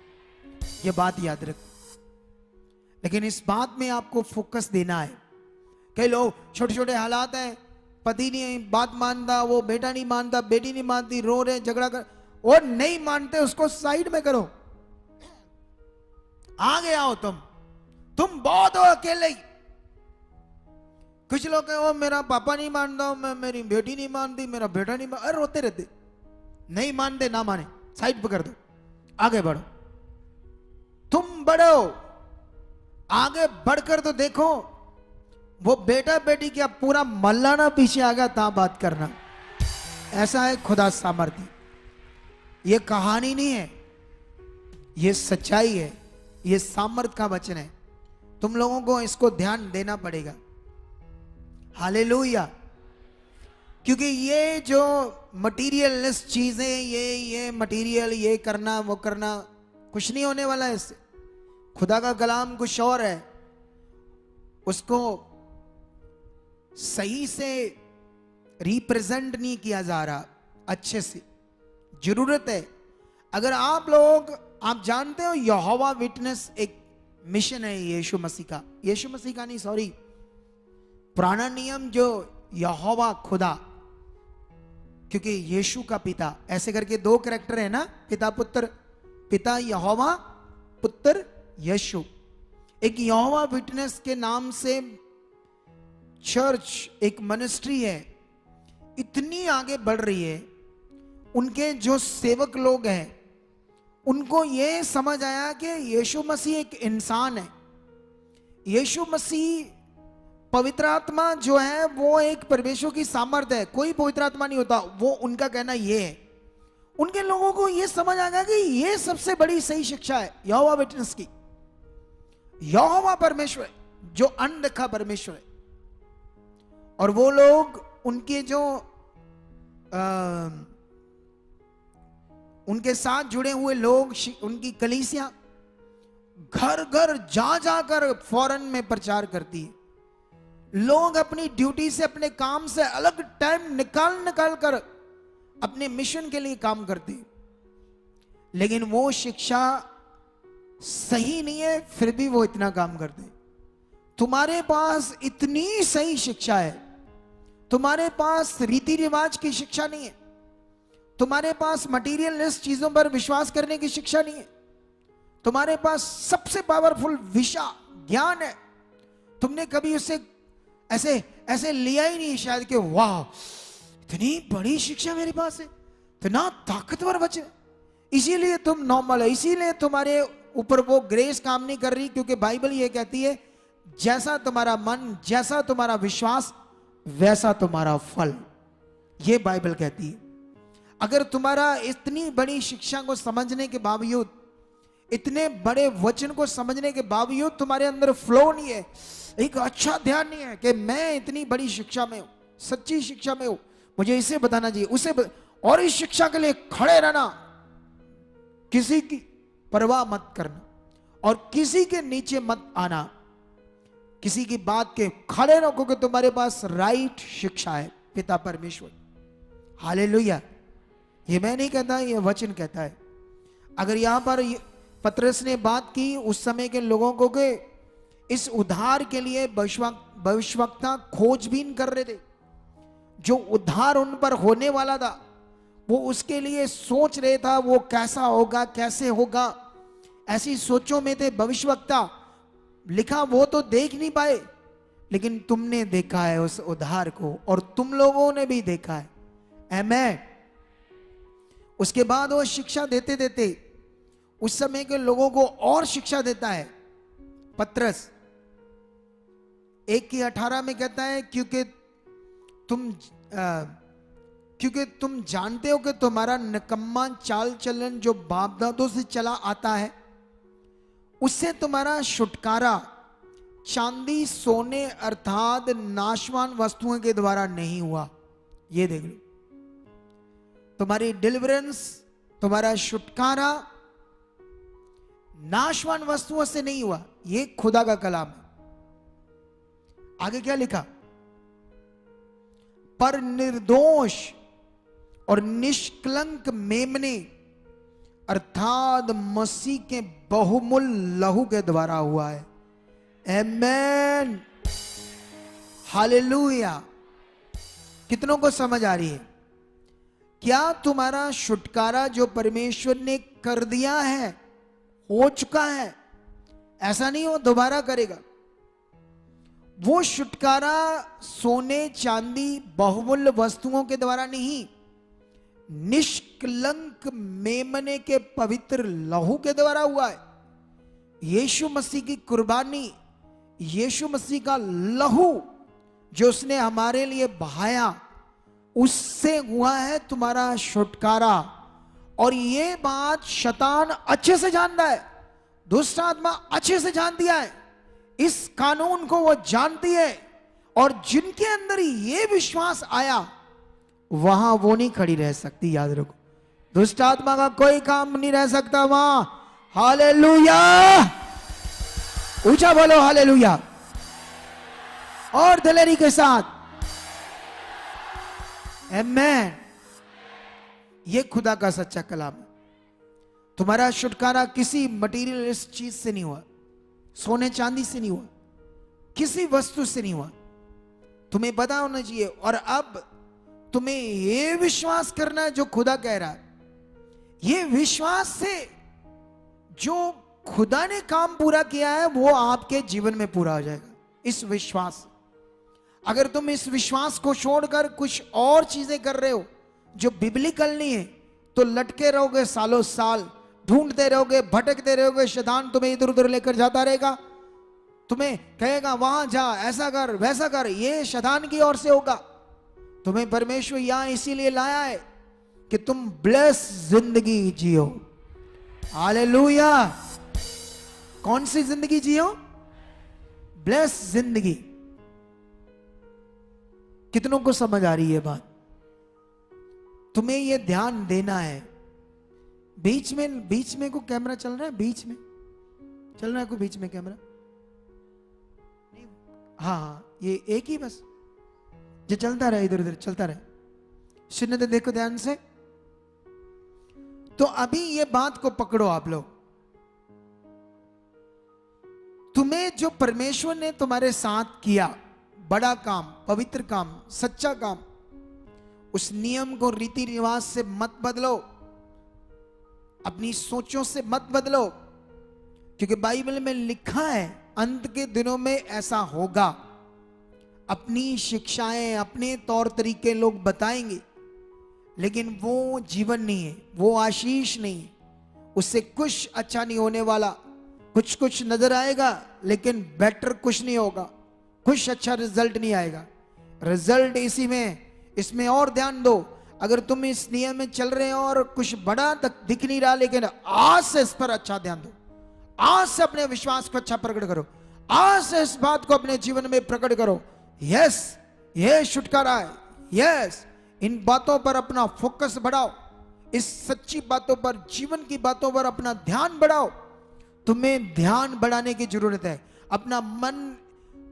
ये बात याद रखो। लेकिन इस बात में आपको फोकस देना है। कई लोग छोटे छोटे हालात हैं, पति नहीं बात मानता, वो बेटा नहीं मानता, बेटी नहीं मानती, रो रहे, झगड़ा कर, और नहीं मानते, उसको साइड में करो, आगे आओ, तुम बहुत हो अकेले ही। कुछ लोग कहे, वो मेरा पापा नहीं मानता, मैं मेरी बेटी नहीं मानती, मेरा बेटा नहीं मानता, अरे रोते रहते। नहीं मानते ना माने, साइड पर कर दो, आगे बढ़ो। तुम बढ़ो, आगे बढ़कर तो देखो, वो बेटा बेटी क्या पूरा मल्लाना पीछे आ गया, ता बात करना। ऐसा है खुदा सामर्थ्य। ये कहानी नहीं है, ये सच्चाई है, ये सामर्थ का वचन है। तुम लोगों को इसको ध्यान देना पड़ेगा। हालेलुया। क्योंकि ये जो मटीरियलिस्ट चीजें, ये मटीरियल, ये करना वो करना, कुछ नहीं होने वाला है इससे। खुदा का कलाम कुछ और है, उसको सही से रिप्रेजेंट नहीं किया जा रहा अच्छे से। जरूरत है, अगर आप लोग, आप जानते हो यहोवा विटनेस एक मिशन है यीशु मसीह का, यीशु मसीह का नहीं, सॉरी, पुराना नियम जो यहोवा खुदा, क्योंकि यीशु का पिता, ऐसे करके दो कैरेक्टर है ना, पिता पुत्र, पिता यहोवा, पुत्र यीशु। एक यहोवा विटनेस के नाम से चर्च, एक मिनिस्ट्री है, इतनी आगे बढ़ रही है। उनके जो सेवक लोग हैं, उनको यह समझ आया कि यीशु मसीह एक इंसान है। यीशु मसीह, पवित्र आत्मा जो है वो एक परमेश्वर की सामर्थ है, कोई पवित्र आत्मा नहीं होता, वो उनका कहना ये है। उनके लोगों को ये समझ आ गया कि ये सबसे बड़ी सही शिक्षा है यहोवा विटनेस की। यहोवा परमेश्वर जो अनदेखा परमेश्वर है, और वो लोग, उनके जो उनके साथ जुड़े हुए लोग, उनकी कलीसिया घर घर जा जाकर फॉरेन में प्रचार करती है। लोग अपनी ड्यूटी से, अपने काम से अलग टाइम निकाल कर अपने मिशन के लिए काम करते हैं। लेकिन वो शिक्षा सही नहीं है, फिर भी वो इतना काम करते हैं। तुम्हारे पास इतनी सही शिक्षा है, तुम्हारे पास रीति रिवाज की शिक्षा नहीं है, तुम्हारे पास मटीरियलिस्ट चीजों पर विश्वास करने की शिक्षा नहीं है, तुम्हारे पास सबसे पावरफुल विषय ज्ञान है, तुमने कभी उसे ऐसे ऐसे लिया ही नहीं शायद कि वाह इतनी बड़ी शिक्षा मेरे पास है, इतना ताकतवर वचन, इसीलिए तुम नॉर्मल है, इसीलिए तुम्हारे ऊपर वो ग्रेस काम नहीं कर रही। क्योंकि बाइबल ये कहती है, जैसा तुम्हारा मन, जैसा तुम्हारा विश्वास, वैसा तुम्हारा फल। ये बाइबल कहती है। अगर तुम्हारा इतनी बड़ी शिक्षा को समझने के बावजूद, इतने बड़े वचन को समझने के बावजूद तुम्हारे अंदर फ्लो नहीं है, एक अच्छा ध्यान नहीं है कि मैं इतनी बड़ी शिक्षा में हूं, सच्ची शिक्षा में हूं, मुझे इसे बताना चाहिए, उसे और इस शिक्षा के लिए खड़े रहना, किसी की परवाह मत करना और किसी के नीचे मत आना, किसी की बात के खड़े रहो, क्योंकि तुम्हारे पास राइट शिक्षा है पिता परमेश्वर। हालेलुया। ये मैं नहीं कहता, ये वचन कहता है। अगर यहां पर पतरस ने बात की उस समय के लोगों को के इस उद्धार के लिए भविष्यवक्ता खोजबीन कर रहे थे, जो उद्धार उन पर होने वाला था वो उसके लिए सोच रहे था, वो कैसा होगा, कैसे होगा, ऐसी सोचों में थे भविष्यवक्ता। लिखा वो तो देख नहीं पाए, लेकिन तुमने देखा है उस उद्धार को, और तुम लोगों ने भी देखा है। आमीन। उसके बाद वो शिक्षा देते देते उस समय के लोगों को और शिक्षा देता है। पतरस 1:18 में कहता है, क्योंकि तुम जानते हो कि तुम्हारा निकम्मा चाल चलन जो बाप दादों से चला आता है, उससे तुम्हारा छुटकारा चांदी सोने अर्थात नाशवान वस्तुओं के द्वारा नहीं हुआ। ये देख लो, तुम्हारी डिलीवरेंस, तुम्हारा छुटकारा नाशवान वस्तुओं से नहीं हुआ। ये खुदा का कलाम है। आगे क्या लिखा? पर निर्दोष और निष्कलंक मेमने अर्थात मसीह के बहुमूल्य लहू के द्वारा हुआ है। आमेन, हालेलुया। कितनों को समझ आ रही है? क्या तुम्हारा छुटकारा जो परमेश्वर ने कर दिया है, हो चुका है, ऐसा नहीं वो दोबारा करेगा। वो छुटकारा सोने चांदी बहुमूल्य वस्तुओं के द्वारा नहीं, निष्कलंक मेमने के पवित्र लहू के द्वारा हुआ है। यीशु मसीह की कुर्बानी, यीशु मसीह का लहू जो उसने हमारे लिए बहाया, उससे हुआ है तुम्हारा छुटकारा। और ये बात शैतान अच्छे से जानता है, दुष्ट आत्मा अच्छे से जानती है, इस कानून को वो जानती है। और जिनके अंदर ये विश्वास आया, वहां वो नहीं खड़ी रह सकती। याद रखो, दुष्ट आत्मा का कोई काम नहीं रह सकता वहां। हालेलुया, ऊंचा बोलो हालेलुया, और दिलेरी के साथ आमेन। ये खुदा का सच्चा कलाम है। तुम्हारा छुटकारा किसी मटीरियलिस्ट चीज से नहीं हुआ, सोने चांदी से नहीं हुआ, किसी वस्तु से नहीं हुआ। तुम्हें पता होना चाहिए। और अब तुम्हें यह विश्वास करना है जो खुदा कह रहा है। ये विश्वास से जो खुदा ने काम पूरा किया है वो आपके जीवन में पूरा हो जाएगा। इस विश्वास, अगर तुम इस विश्वास को छोड़कर कुछ और चीजें कर रहे हो जो बिब्लिकल नहीं है, तो लटके रहोगे सालों साल, ढूंढते रहोगे, भटकते रहोगे। शैतान तुम्हें इधर उधर लेकर जाता रहेगा, तुम्हें कहेगा वहां जा, ऐसा कर, वैसा कर। ये शैतान की ओर से होगा। तुम्हें परमेश्वर यहां इसीलिए लाया है कि तुम ब्लेस जिंदगी जियो। हालेलुया। कौन सी जिंदगी जियो? ब्लेस जिंदगी। कितनों को समझ आ रही है बात? तुम्हें यह ध्यान देना है। बीच में को कैमरा चल रहा है, बीच में चल रहा है कोई, बीच में कैमरा? हाँ, ये एक ही बस, जो चलता रहे, इधर उधर चलता रहे। सुनने तो देखो ध्यान से। तो अभी ये बात को पकड़ो आप लोग। तुम्हें जो परमेश्वर ने तुम्हारे साथ किया, बड़ा काम, पवित्र काम, सच्चा काम, उस नियम को रीति रिवाज से मत बदलो, अपनी सोचों से मत बदलो, क्योंकि बाइबल में लिखा है अंत के दिनों में ऐसा होगा। अपनी शिक्षाएं, अपने तौर तरीके लोग बताएंगे, लेकिन वो जीवन नहीं है, वो आशीष नहीं है। उससे कुछ अच्छा नहीं होने वाला। कुछ नजर आएगा, लेकिन बेटर कुछ नहीं होगा, कुछ अच्छा रिजल्ट नहीं आएगा। रिजल्ट इसी में, इसमें और ध्यान दो। अगर तुम इस नियम में चल रहे हो और कुछ बड़ा तक दिख नहीं रहा, लेकिन आज से इस पर अच्छा ध्यान दो। आज से अपने विश्वास को अच्छा प्रकट करो। आज से इस बात को अपने जीवन में प्रकट करो। यस, ये छुटकारा है। यस, इन बातों पर अपना फोकस बढ़ाओ, इस सच्ची बातों पर, जीवन की बातों पर अपना ध्यान बढ़ाओ। तुम्हें ध्यान बढ़ाने की जरूरत है। अपना मन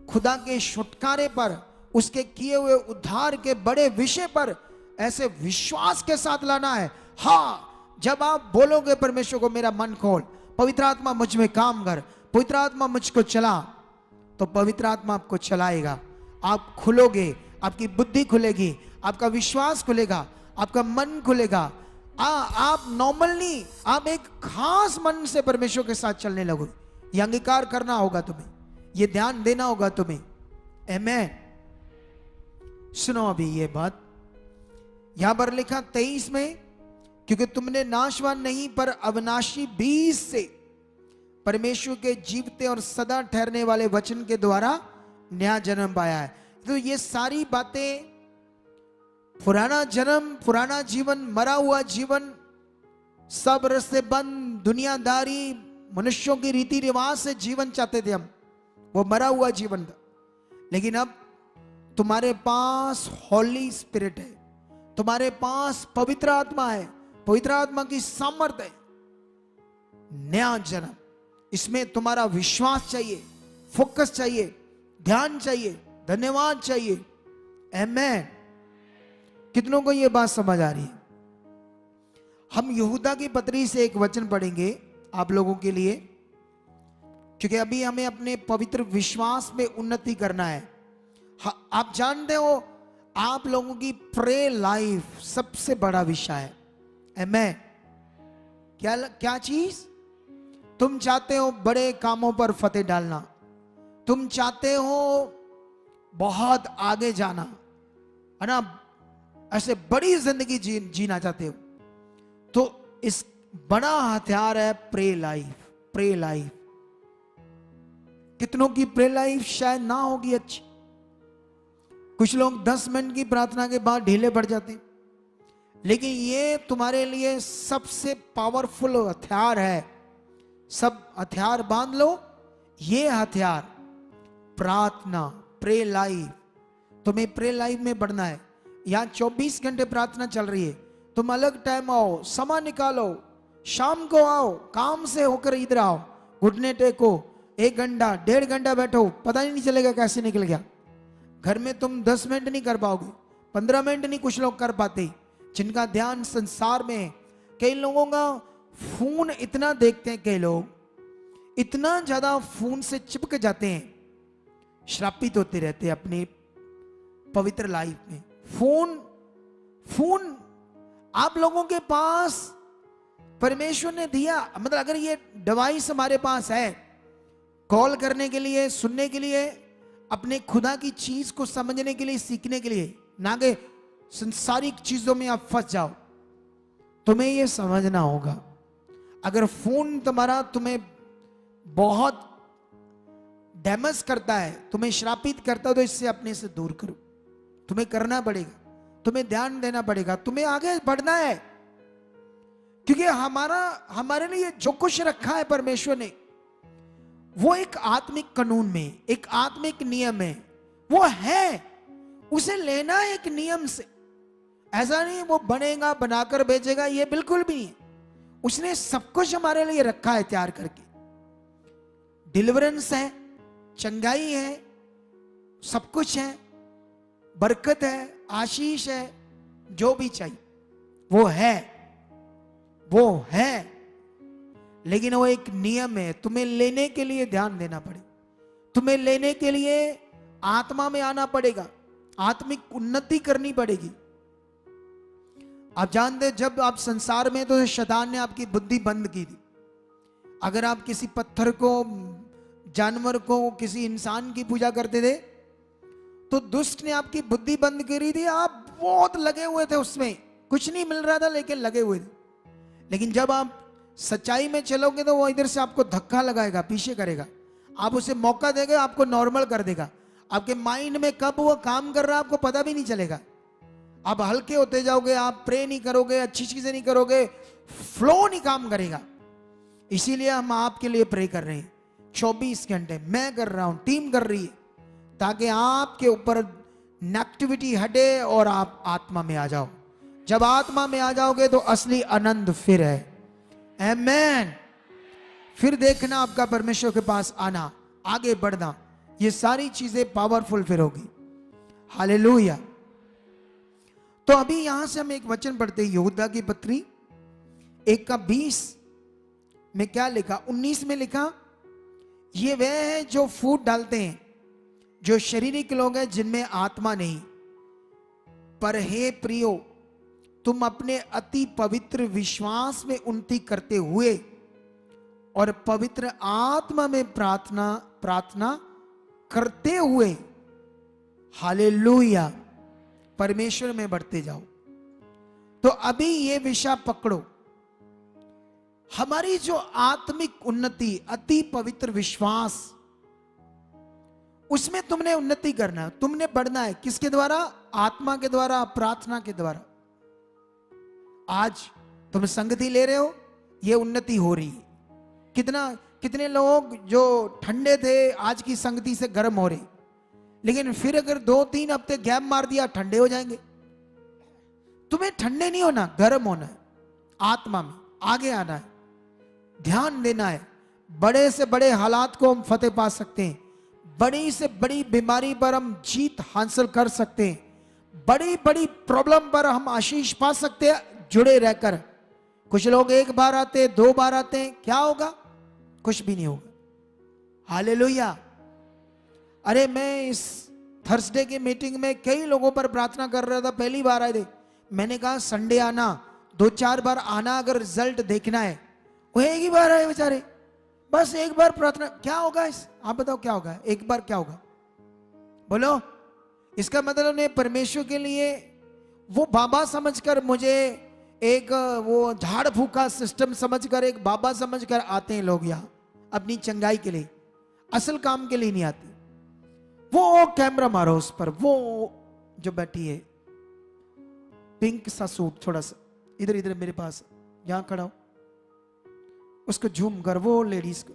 खुदा के छुटकारे पर, उसके किए हुए उद्धार के बड़े विषय पर ऐसे विश्वास के साथ लाना है। हाँ, जब आप बोलोगे परमेश्वर को मेरा मन खोल, पवित्र आत्मा मुझ में काम कर, पवित्र आत्मा मुझको चला, तो पवित्र आत्मा आपको चलाएगा। आप खुलोगे, आपकी बुद्धि खुलेगी, आपका विश्वास खुलेगा, आपका मन खुलेगा। आप नॉर्मल नहीं, आप एक खास मन से परमेश्वर के साथ चलने लगो। ये अंगीकार करना होगा तुम्हें, ये ध्यान देना होगा तुम्हें। आमेन। सुनो अभी ये बात, यहां पर लिखा 23 में, क्योंकि तुमने नाशवान नहीं पर अविनाशी बीज से परमेश्वर के जीवते और सदा ठहरने वाले वचन के द्वारा नया जन्म पाया है। तो ये सारी बातें, पुराना जन्म, पुराना जीवन, मरा हुआ जीवन, सब रस्ते बंद, दुनियादारी, मनुष्यों की रीति रिवाज से जीवन चाहते थे हम, वो मरा हुआ जीवन था। लेकिन अब तुम्हारे पास हॉली स्पिरिट है, तुम्हारे पास पवित्र आत्मा है, पवित्र आत्मा की सामर्थ्य है। नया जन्म, इसमें तुम्हारा विश्वास चाहिए, फोकस चाहिए, ध्यान चाहिए, धन्यवाद चाहिए। आमेन। कितनों को यह बात समझ आ रही है? हम यहूदा की पत्री से एक वचन पढ़ेंगे आप लोगों के लिए, क्योंकि अभी हमें अपने पवित्र विश्वास में उन्नति करना है। आप जानते हो आप लोगों की प्रे लाइफ सबसे बड़ा विषय है। आमेन। क्या क्या चीज? तुम चाहते हो बड़े कामों पर फतेह डालना, तुम चाहते हो बहुत आगे जाना, है ना, ऐसे बड़ी जिंदगी जीना चाहते हो, तो इस बड़ा हथियार है प्रे लाइफ। Pray life. कितनों की प्रे लाइफ शायद ना होगी अच्छी। कुछ लोग 10 मिनट की प्रार्थना के बाद ढीले पड़ जाते हैं, लेकिन ये तुम्हारे लिए सबसे पावरफुल हथियार है। सब हथियार बांध लो। ये हथियार प्रार्थना, प्रे लाइफ। तुम्हें प्रे लाइफ में बढ़ना है। यहां 24 घंटे प्रार्थना चल रही है। तुम अलग टाइम आओ, समय निकालो, शाम को आओ, काम से होकर इधर आओ, घुटने टेको, 1 घंटा 1.5 घंटा बैठो, पता ही नहीं चलेगा कैसे निकल गया। घर में तुम 10 मिनट नहीं कर पाओगे, 15 मिनट नहीं कुछ लोग कर पाते, जिनका ध्यान संसार में है। कई लोगों का फोन इतना देखते हैं, कई लोग इतना ज्यादा फोन से चिपक जाते हैं, श्रापित होते रहते हैं अपनी पवित्र लाइफ में। फोन आप लोगों के पास परमेश्वर ने दिया, मतलब अगर ये डिवाइस हमारे पास है कॉल करने के लिए, सुनने के लिए, अपने खुदा की चीज को समझने के लिए, सीखने के लिए, ना कि संसारिक चीजों में आप फंस जाओ। तुम्हें यह समझना होगा, अगर फोन तुम्हारा तुम्हें बहुत डैमेज करता है, तुम्हें श्रापित करता है, तो इससे अपने से दूर करो। तुम्हें करना पड़ेगा, तुम्हें ध्यान देना पड़ेगा, तुम्हें आगे बढ़ना है, क्योंकि हमारे लिए जो कुछ रखा है परमेश्वर ने, वो एक आत्मिक कानून में, एक आत्मिक नियम है, वो है, उसे लेना है एक नियम से। ऐसा नहीं वो बनेगा बनाकर बेचेगा, ये बिल्कुल भी नहीं। उसने सब कुछ हमारे लिए रखा है तैयार करके। डिलीवरेंस है, चंगाई है, सब कुछ है, बरकत है, आशीष है, जो भी चाहिए वो है, वो है। लेकिन वो एक नियम है, तुम्हें लेने के लिए ध्यान देना पड़ेगा, तुम्हें लेने के लिए आत्मा में आना पड़ेगा, आत्मिक उन्नति करनी पड़ेगी। आप जानते जब आप संसार में, तो शैतान ने आपकी बुद्धि बंद की थी। अगर आप किसी पत्थर को, जानवर को, किसी इंसान की पूजा करते थे, तो दुष्ट ने आपकी बुद्धि बंद करी थी। आप बहुत लगे हुए थे उसमें, कुछ नहीं मिल रहा था लेकिन लगे हुए थे। लेकिन जब आप सच्चाई में चलोगे तो वो इधर से आपको धक्का लगाएगा, पीछे करेगा, आप उसे मौका देंगे, आपको नॉर्मल कर देगा। आपके माइंड में कब वो काम कर रहा है आपको पता भी नहीं चलेगा। आप हल्के होते जाओगे, आप प्रे नहीं करोगे, अच्छी चीजें नहीं करोगे, फ्लो नहीं काम करेगा। इसीलिए हम आपके लिए प्रे कर रहे हैं 24 घंटे। मैं कर रहा हूं, टीम कर रही है, ताकि आपके ऊपर नेगेटिविटी हटे और आप आत्मा में आ जाओ। जब आत्मा में आ जाओगे तो असली आनंद फिर है। आमेन। फिर देखना आपका परमेश्वर के पास आना, आगे बढ़ना, ये सारी चीजें पावरफुल फिर होगी। हालेलुया। तो अभी यहां से हम एक वचन पढ़ते हैं, यहूदा की पत्री 1:20 में क्या लिखा, 19 में लिखा, ये वे हैं जो फूट डालते हैं, जो शारीरिक लोग हैं, जिनमें आत्मा नहीं। पर हे प्रियो, तुम अपने अति पवित्र विश्वास में उन्नति करते हुए और पवित्र आत्मा में प्रार्थना करते हुए, हालेलुया, परमेश्वर में बढ़ते जाओ। तो अभी ये विषय पकड़ो, हमारी जो आत्मिक उन्नति, अति पवित्र विश्वास, उसमें तुमने उन्नति करना है, तुमने बढ़ना है। किसके द्वारा? आत्मा के द्वारा, प्रार्थना के द्वारा। आज तुम संगति ले रहे हो, ये उन्नति हो रही है। कितने लोग जो ठंडे थे आज की संगति से गर्म हो रहे, लेकिन फिर अगर 2-3 हफ्ते गैप मार दिया ठंडे हो जाएंगे। तुम्हें ठंडे नहीं होना, गर्म होना है, आत्मा में आगे आना है, ध्यान देना है, बड़े से बड़े हालात को हम फतेह पा सकते हैं, बड़ी से बड़ी बीमारी पर हम जीत हासिल कर सकते हैं, बड़ी बड़ी प्रॉब्लम पर हम आशीष पा सकते हैं जुड़े रहकर। कुछ लोग एक बार आते हैं, 2 बार आते हैं, क्या होगा? कुछ भी नहीं होगा। हालेलुया। अरे मैं इस थर्सडे की मीटिंग में कई लोगों पर प्रार्थना कर रहा था, पहली बार आए थे। मैंने कहा संडे आना, 2-4 बार आना, अगर रिजल्ट देखना है। वो एक ही बार आए बेचारे, बस एक बार प्रार्थना। क्या होगा इस, आप बताओ क्या होगा एक बार, क्या होगा बोलो? इसका मतलब उन्हें परमेश्वर के लिए वो बाबा समझकर, मुझे एक वो झाड़ फूका सिस्टम समझकर, एक बाबा समझकर आते हैं लोग यहाँ अपनी चंगाई के लिए, असल काम के लिए नहीं आते। वो कैमरा मारो उस पर, वो जो बैठी है पिंक सा सूट, थोड़ा सा इधर इधर मेरे पास, यहां खड़ा हो, उसको झूम कर, वो लेडीज को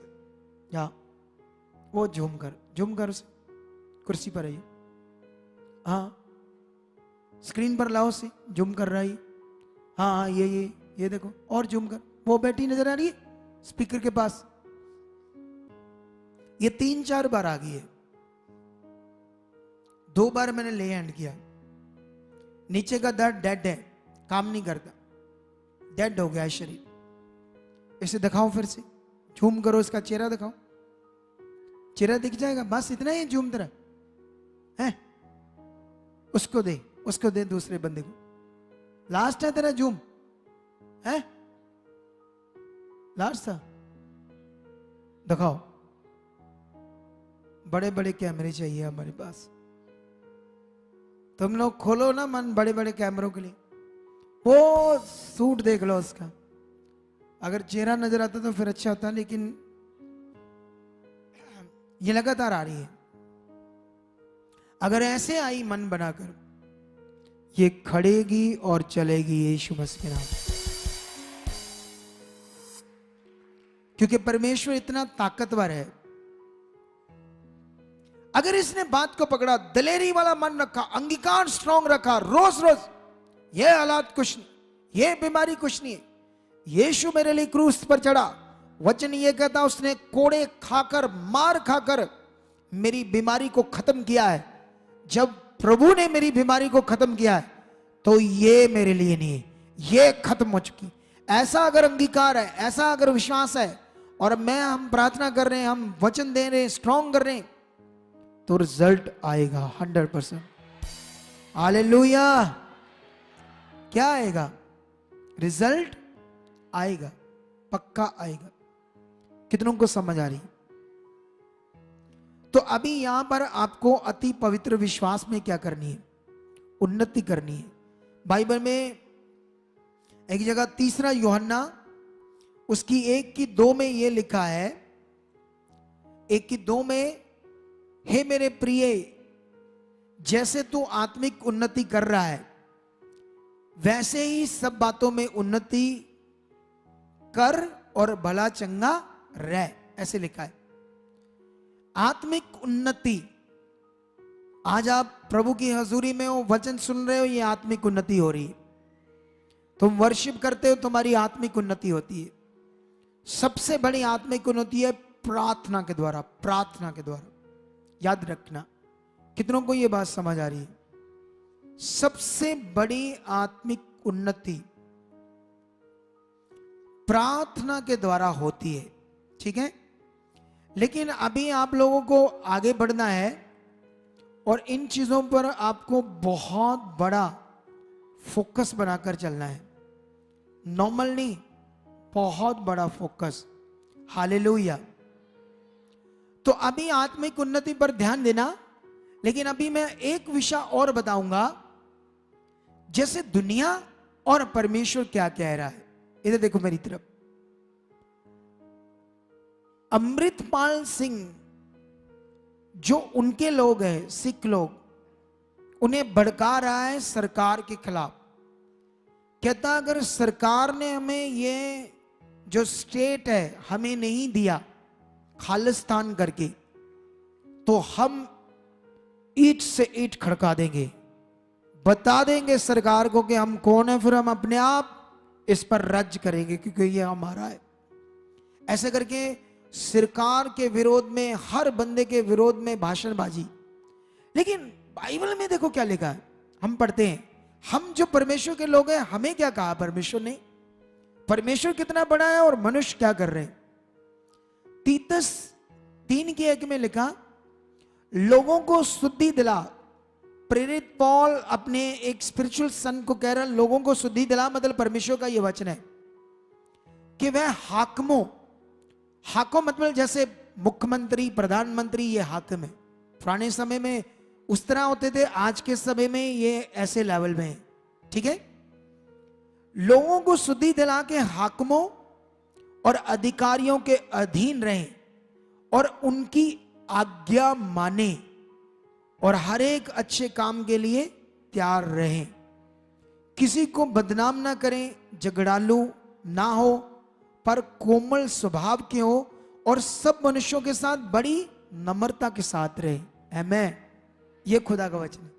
यहाँ, वो झूम कर उसे कुर्सी पर आइए, हाँ स्क्रीन पर लाओ से, झूम कर रहा है। हाँ ये देखो, और झूम कर, वो बैठी नजर आ रही है स्पीकर के पास। ये 3-4 बार आ गई है, 2 बार मैंने ले हैंड किया। नीचे का दर्द डेड है, काम नहीं करता, डेड हो गया है शरीर। इसे दिखाओ फिर से, झूम करो, इसका चेहरा दिखाओ, चेहरा दिख जाएगा, बस इतना ही झूम तेरा है। उसको दे दूसरे बंदे को, लास्ट है तेरा झूम है, लास्ट था, दिखाओ। बड़े बड़े कैमरे चाहिए हमारे पास, तुम लोग खोलो ना मन बड़े बड़े कैमरों के लिए। वो सूट देख लो उसका, अगर चेहरा नजर आता तो फिर अच्छा होता, लेकिन ये लगातार आ रही है। अगर ऐसे आई मन बनाकर, ये खड़ेगी और चलेगी यीशु मसीह के नाम, क्योंकि परमेश्वर इतना ताकतवर है। अगर इसने बात को पकड़ा, दलेरी वाला मन रखा, अंगीकार स्ट्रांग रखा, रोज रोज, ये हालात कुछ नहीं, ये बीमारी कुछ नहीं है, यीशु मेरे लिए क्रूस पर चढ़ा। वचन ये कहता उसने कोड़े खाकर, मार खाकर मेरी बीमारी को खत्म किया है। जब प्रभु ने मेरी बीमारी को खत्म किया है तो ये मेरे लिए नहीं है, ये खत्म हो चुकी। ऐसा अगर अंगीकार है, ऐसा अगर विश्वास है, और हम प्रार्थना कर रहे हैं, हम वचन दे रहे हैं, स्ट्रांग कर रहे हैं, तो रिजल्ट आएगा 100%। हालेलुया। क्या आएगा? रिजल्ट आएगा, पक्का आएगा। कितनों को समझ आ रही? तो अभी यहां पर आपको अति पवित्र विश्वास में क्या करनी है? उन्नति करनी है। बाइबल में एक जगह 3 यूहन्ना उसकी 1:2 में यह लिखा है, 1:2 में, हे मेरे प्रिय, जैसे तू आत्मिक उन्नति कर रहा है वैसे ही सब बातों में उन्नति कर और भला चंगा रह, ऐसे लिखा है। आत्मिक उन्नति, आज आप प्रभु की हजूरी में हो, वचन सुन रहे हो, ये आत्मिक उन्नति हो रही है। तुम वर्शिप करते हो, तुम्हारी आत्मिक उन्नति होती है। सबसे बड़ी आत्मिक उन्नति है प्रार्थना के द्वारा, प्रार्थना के द्वारा। याद रखना, कितनों को ये बात समझ आ रही है? सबसे बड़ी आत्मिक उन्नति प्रार्थना के द्वारा होती है, ठीक है? लेकिन अभी आप लोगों को आगे बढ़ना है और इन चीजों पर आपको बहुत बड़ा फोकस बनाकर चलना है। नॉर्मल नहीं, बहुत बड़ा फोकस। हालेलुया। तो अभी आत्मिक उन्नति पर ध्यान देना, लेकिन अभी मैं एक विषय और बताऊंगा, जैसे दुनिया और परमेश्वर क्या कह रहा है। इधर देखो मेरी तरफ। अमृतपाल सिंह, जो उनके लोग हैं, सिख लोग, उन्हें भड़का रहा है सरकार के खिलाफ। कहता अगर सरकार ने हमें ये जो स्टेट है हमें नहीं दिया खालिस्तान करके, तो हम ईंट से ईंट खड़का देंगे, बता देंगे सरकार को कि हम कौन है, फिर हम अपने आप इस पर राज्य करेंगे क्योंकि ये हमारा है। ऐसे करके सरकार के विरोध में, हर बंदे के विरोध में भाषणबाजी। लेकिन बाइबल में देखो क्या लिखा है, हम पढ़ते हैं, हम जो परमेश्वर के लोग हैं, हमें क्या कहा परमेश्वर ने, परमेश्वर कितना बड़ा है और मनुष्य क्या कर रहे हैं। तीतस 3:1 में लिखा, लोगों को शुद्धि दिला। प्रेरित पॉल अपने एक स्पिरिचुअल सन को कह रहा है, लोगों को शुद्धि दिला, मतलब परमेश्वर का यह वचन है कि वह हाकिमों, हाकिम मतलब जैसे मुख्यमंत्री, प्रधानमंत्री, ये हाकिम है। पुराने समय में उस तरह होते थे, आज के समय में ये ऐसे लेवल में है, ठीक है। लोगों को शुद्धि दिला के हाकिमों और अधिकारियों के अधीन रहें और उनकी आज्ञा माने और हर एक अच्छे काम के लिए तैयार रहें। किसी को बदनाम ना करें, झगड़ालू ना हो, पर कोमल स्वभाव के हो और सब मनुष्यों के साथ बड़ी नम्रता के साथ रहे। आमीन। ये खुदा का वचन है।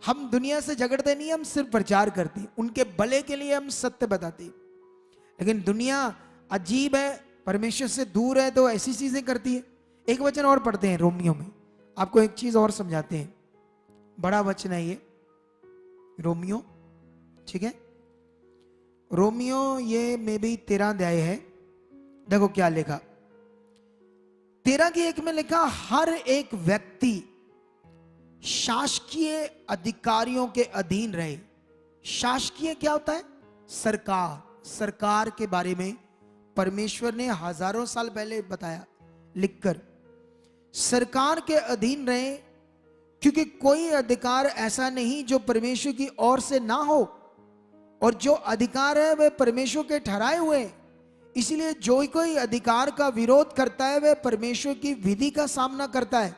हम दुनिया से झगड़ते नहीं, हम सिर्फ प्रचार करते, उनके भले के लिए हम सत्य बताते। लेकिन दुनिया अजीब है, परमेश्वर से दूर है, तो ऐसी चीजें करती है। एक वचन और पढ़ते हैं रोमियो में, आपको एक चीज और समझाते हैं, बड़ा वचन है ये रोमियो, ठीक है। रोमियो ये में भी 13 अध्याय है। देखो क्या लिखा, 13:1 में लिखा, हर एक व्यक्ति शासकीय अधिकारियों के अधीन रहे। शासकीय क्या होता है? सरकार। सरकार के बारे में परमेश्वर ने हजारों साल पहले बताया लिखकर, सरकार के अधीन रहे, क्योंकि कोई अधिकार ऐसा नहीं जो परमेश्वर की ओर से ना हो, और जो अधिकार है वह परमेश्वर के ठहराए हुए। इसलिए जो कोई अधिकार का विरोध करता है वह परमेश्वर की विधि का सामना करता है,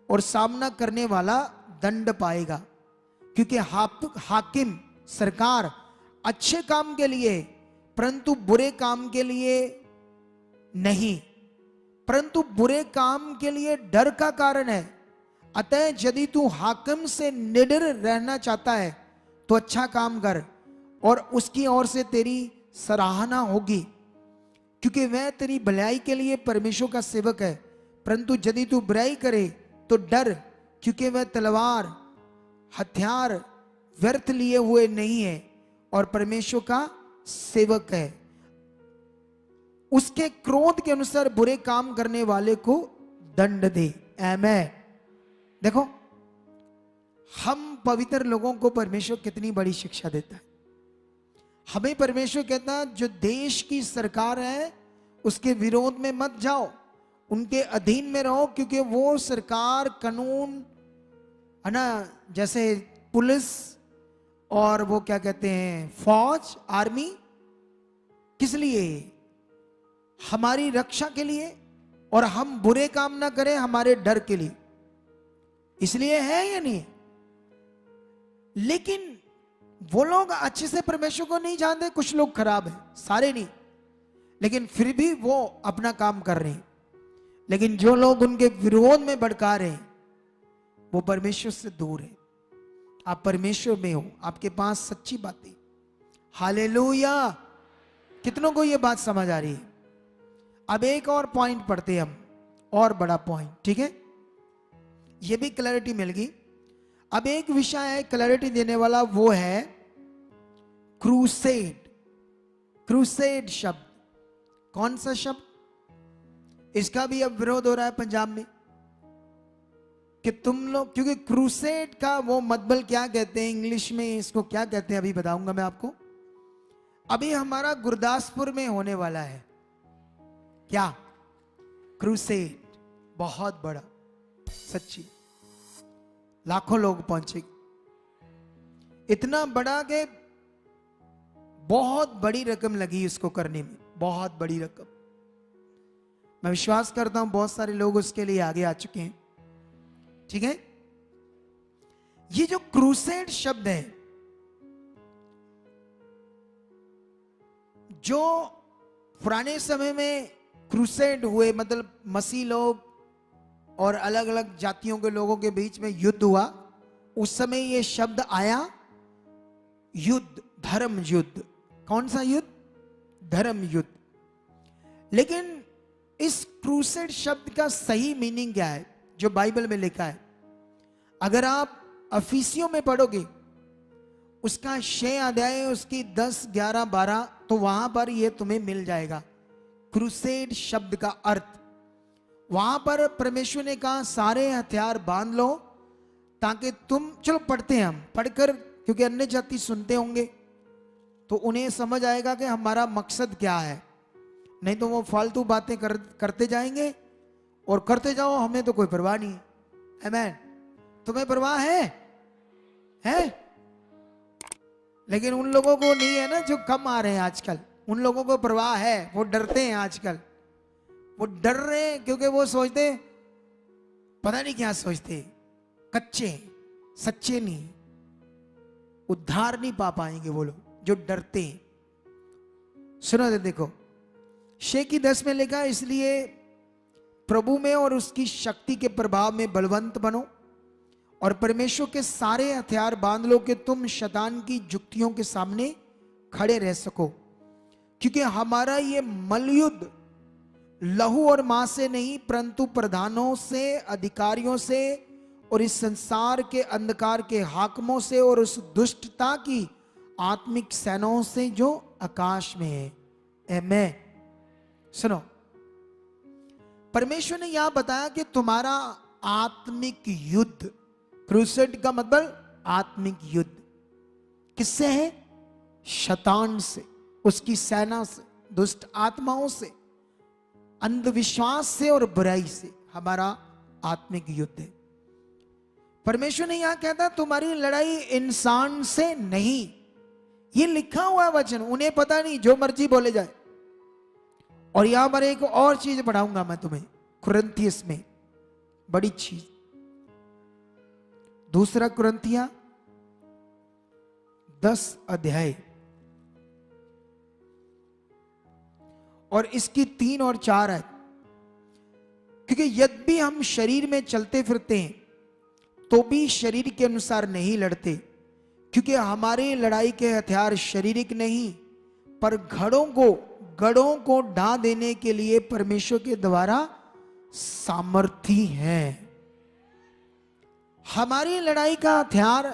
और सामना करने वाला दंड पाएगा। क्योंकि हाकिम, सरकार अच्छे काम के लिए, परंतु बुरे काम के लिए नहीं, परंतु बुरे काम के लिए डर का कारण है। अतः यदि तू हाकिम से निडर रहना चाहता है तो अच्छा काम कर, और उसकी ओर से तेरी सराहना होगी, क्योंकि वह तेरी भलाई के लिए परमेश्वर का सेवक है। परंतु यदि तू बुराई करे तो डर, क्योंकि वह तलवार, हथियार व्यर्थ लिए हुए नहीं है और परमेश्वर का सेवक है। उसके क्रोध के अनुसार बुरे काम करने वाले को दंड दे। आमीन। देखो, हम पवित्र लोगों को परमेश्वर कितनी बड़ी शिक्षा देता है। हमें परमेश्वर कहता है जो देश की सरकार है उसके विरोध में मत जाओ, उनके अधीन में रहो, क्योंकि वो सरकार, कानून है ना, जैसे पुलिस और वो क्या कहते हैं फौज, आर्मी, किस लिए? हमारी रक्षा के लिए, और हम बुरे काम ना करें हमारे डर के लिए, इसलिए है या नहीं? लेकिन वो लोग अच्छे से परमेश्वर को नहीं जानते, कुछ लोग खराब हैं, सारे नहीं, लेकिन फिर भी वो अपना काम कर रहे हैं। लेकिन जो लोग उनके विरोध में भड़का रहे हैं वो परमेश्वर से दूर है। आप परमेश्वर में हो, आपके पास सच्ची बातें। हालेलुया। कितनों को ये बात समझ आ रही है? अब एक और पॉइंट पढ़ते हैं हम, और बड़ा पॉइंट, ठीक है, ये भी क्लैरिटी मिल गई। अब एक विषय है क्लैरिटी देने वाला, वो है क्रूसेड। क्रूसेड शब्द, कौन सा शब्द? इसका भी अब विरोध हो रहा है पंजाब में कि तुम लोग, क्योंकि क्रूसेड का वो मतलब क्या कहते हैं इंग्लिश में, इसको क्या कहते हैं अभी बताऊंगा मैं आपको। अभी हमारा गुरदासपुर में होने वाला है क्या क्रूसेड, बहुत बड़ा, सच्ची लाखों लोग पहुंचे, इतना बड़ा कि बहुत बड़ी रकम लगी इसको करने में, बहुत बड़ी रकम। मैं विश्वास करता हूं बहुत सारे लोग उसके लिए आगे आ चुके हैं, ठीक है। ये जो क्रूसेड शब्द है, जो पुराने समय में क्रूसेड हुए, मतलब मसीह लोग और अलग अलग जातियों के लोगों के बीच में युद्ध हुआ, उस समय ये शब्द आया, युद्ध, धर्म युद्ध। कौन सा युद्ध? धर्म युद्ध। लेकिन इस क्रूसेड शब्द का सही मीनिंग क्या है जो बाइबल में लिखा है? अगर आप अफिसियों में पढ़ोगे उसका 6 अध्याय, उसकी 10, 11, 12, तो वहां पर यह तुम्हें मिल जाएगा क्रूसेड शब्द का अर्थ। वहां पर परमेश्वर ने कहा सारे हथियार बांध लो ताकि तुम, चलो पढ़ते हैं हम, पढ़कर, क्योंकि अन्य जाति सुनते होंगे तो उन्हें समझ आएगा कि हमारा मकसद क्या है। नहीं तो वो फालतू बातें करते जाएंगे और करते जाओ, हमें तो कोई परवाह नहीं है। आमीन। तुम्हें परवाह है? लेकिन उन लोगों को नहीं है ना जो कम आ रहे हैं आजकल, उन लोगों को परवाह है, वो डरते हैं आजकल, वो डर रहे हैं क्योंकि वो सोचते, पता नहीं क्या सोचते, कच्चे, सच्चे नहीं, उद्धार नहीं पा पाएंगे वो लोग जो डरते हैं। सुनो तो देखो, 6:10 में लिखा, इसलिए प्रभु में और उसकी शक्ति के प्रभाव में बलवंत बनो और परमेश्वर के सारे हथियार बांध लो कि तुम शैतान की जुक्तियों के सामने खड़े रह सको, क्योंकि हमारा ये मलयुद्ध लहू और मांस से नहीं परंतु प्रधानों से, अधिकारियों से और इस संसार के अंधकार के हाकिमों से और उस दुष्टता की आत्मिक सेनाओं से जो आकाश में है। आमीन। सुनो, परमेश्वर ने यहां बताया कि तुम्हारा आत्मिक युद्ध, क्रूसेड का मतलब आत्मिक युद्ध किससे है? शैतान से, उसकी सेना से, दुष्ट आत्माओं से, अंधविश्वास से और बुराई से हमारा आत्मिक युद्ध है। परमेश्वर ने यहां कहता तुम्हारी लड़ाई इंसान से नहीं, ये लिखा हुआ वचन, उन्हें पता नहीं, जो मर्जी बोले जाए। और यहां पर एक और चीज पढ़ाऊंगा मैं तुम्हें, कुरिन्थियस में बड़ी चीज, 2 कुरिन्थिया 10 अध्याय और इसकी 3 और 4 है। क्योंकि यद्यपि हम शरीर में चलते फिरते हैं तो भी शरीर के अनुसार नहीं लड़ते, क्योंकि हमारी लड़ाई के हथियार शारीरिक नहीं पर गढ़ों को ढा देने के लिए परमेश्वर के द्वारा सामर्थी हैं। हमारी लड़ाई का हथियार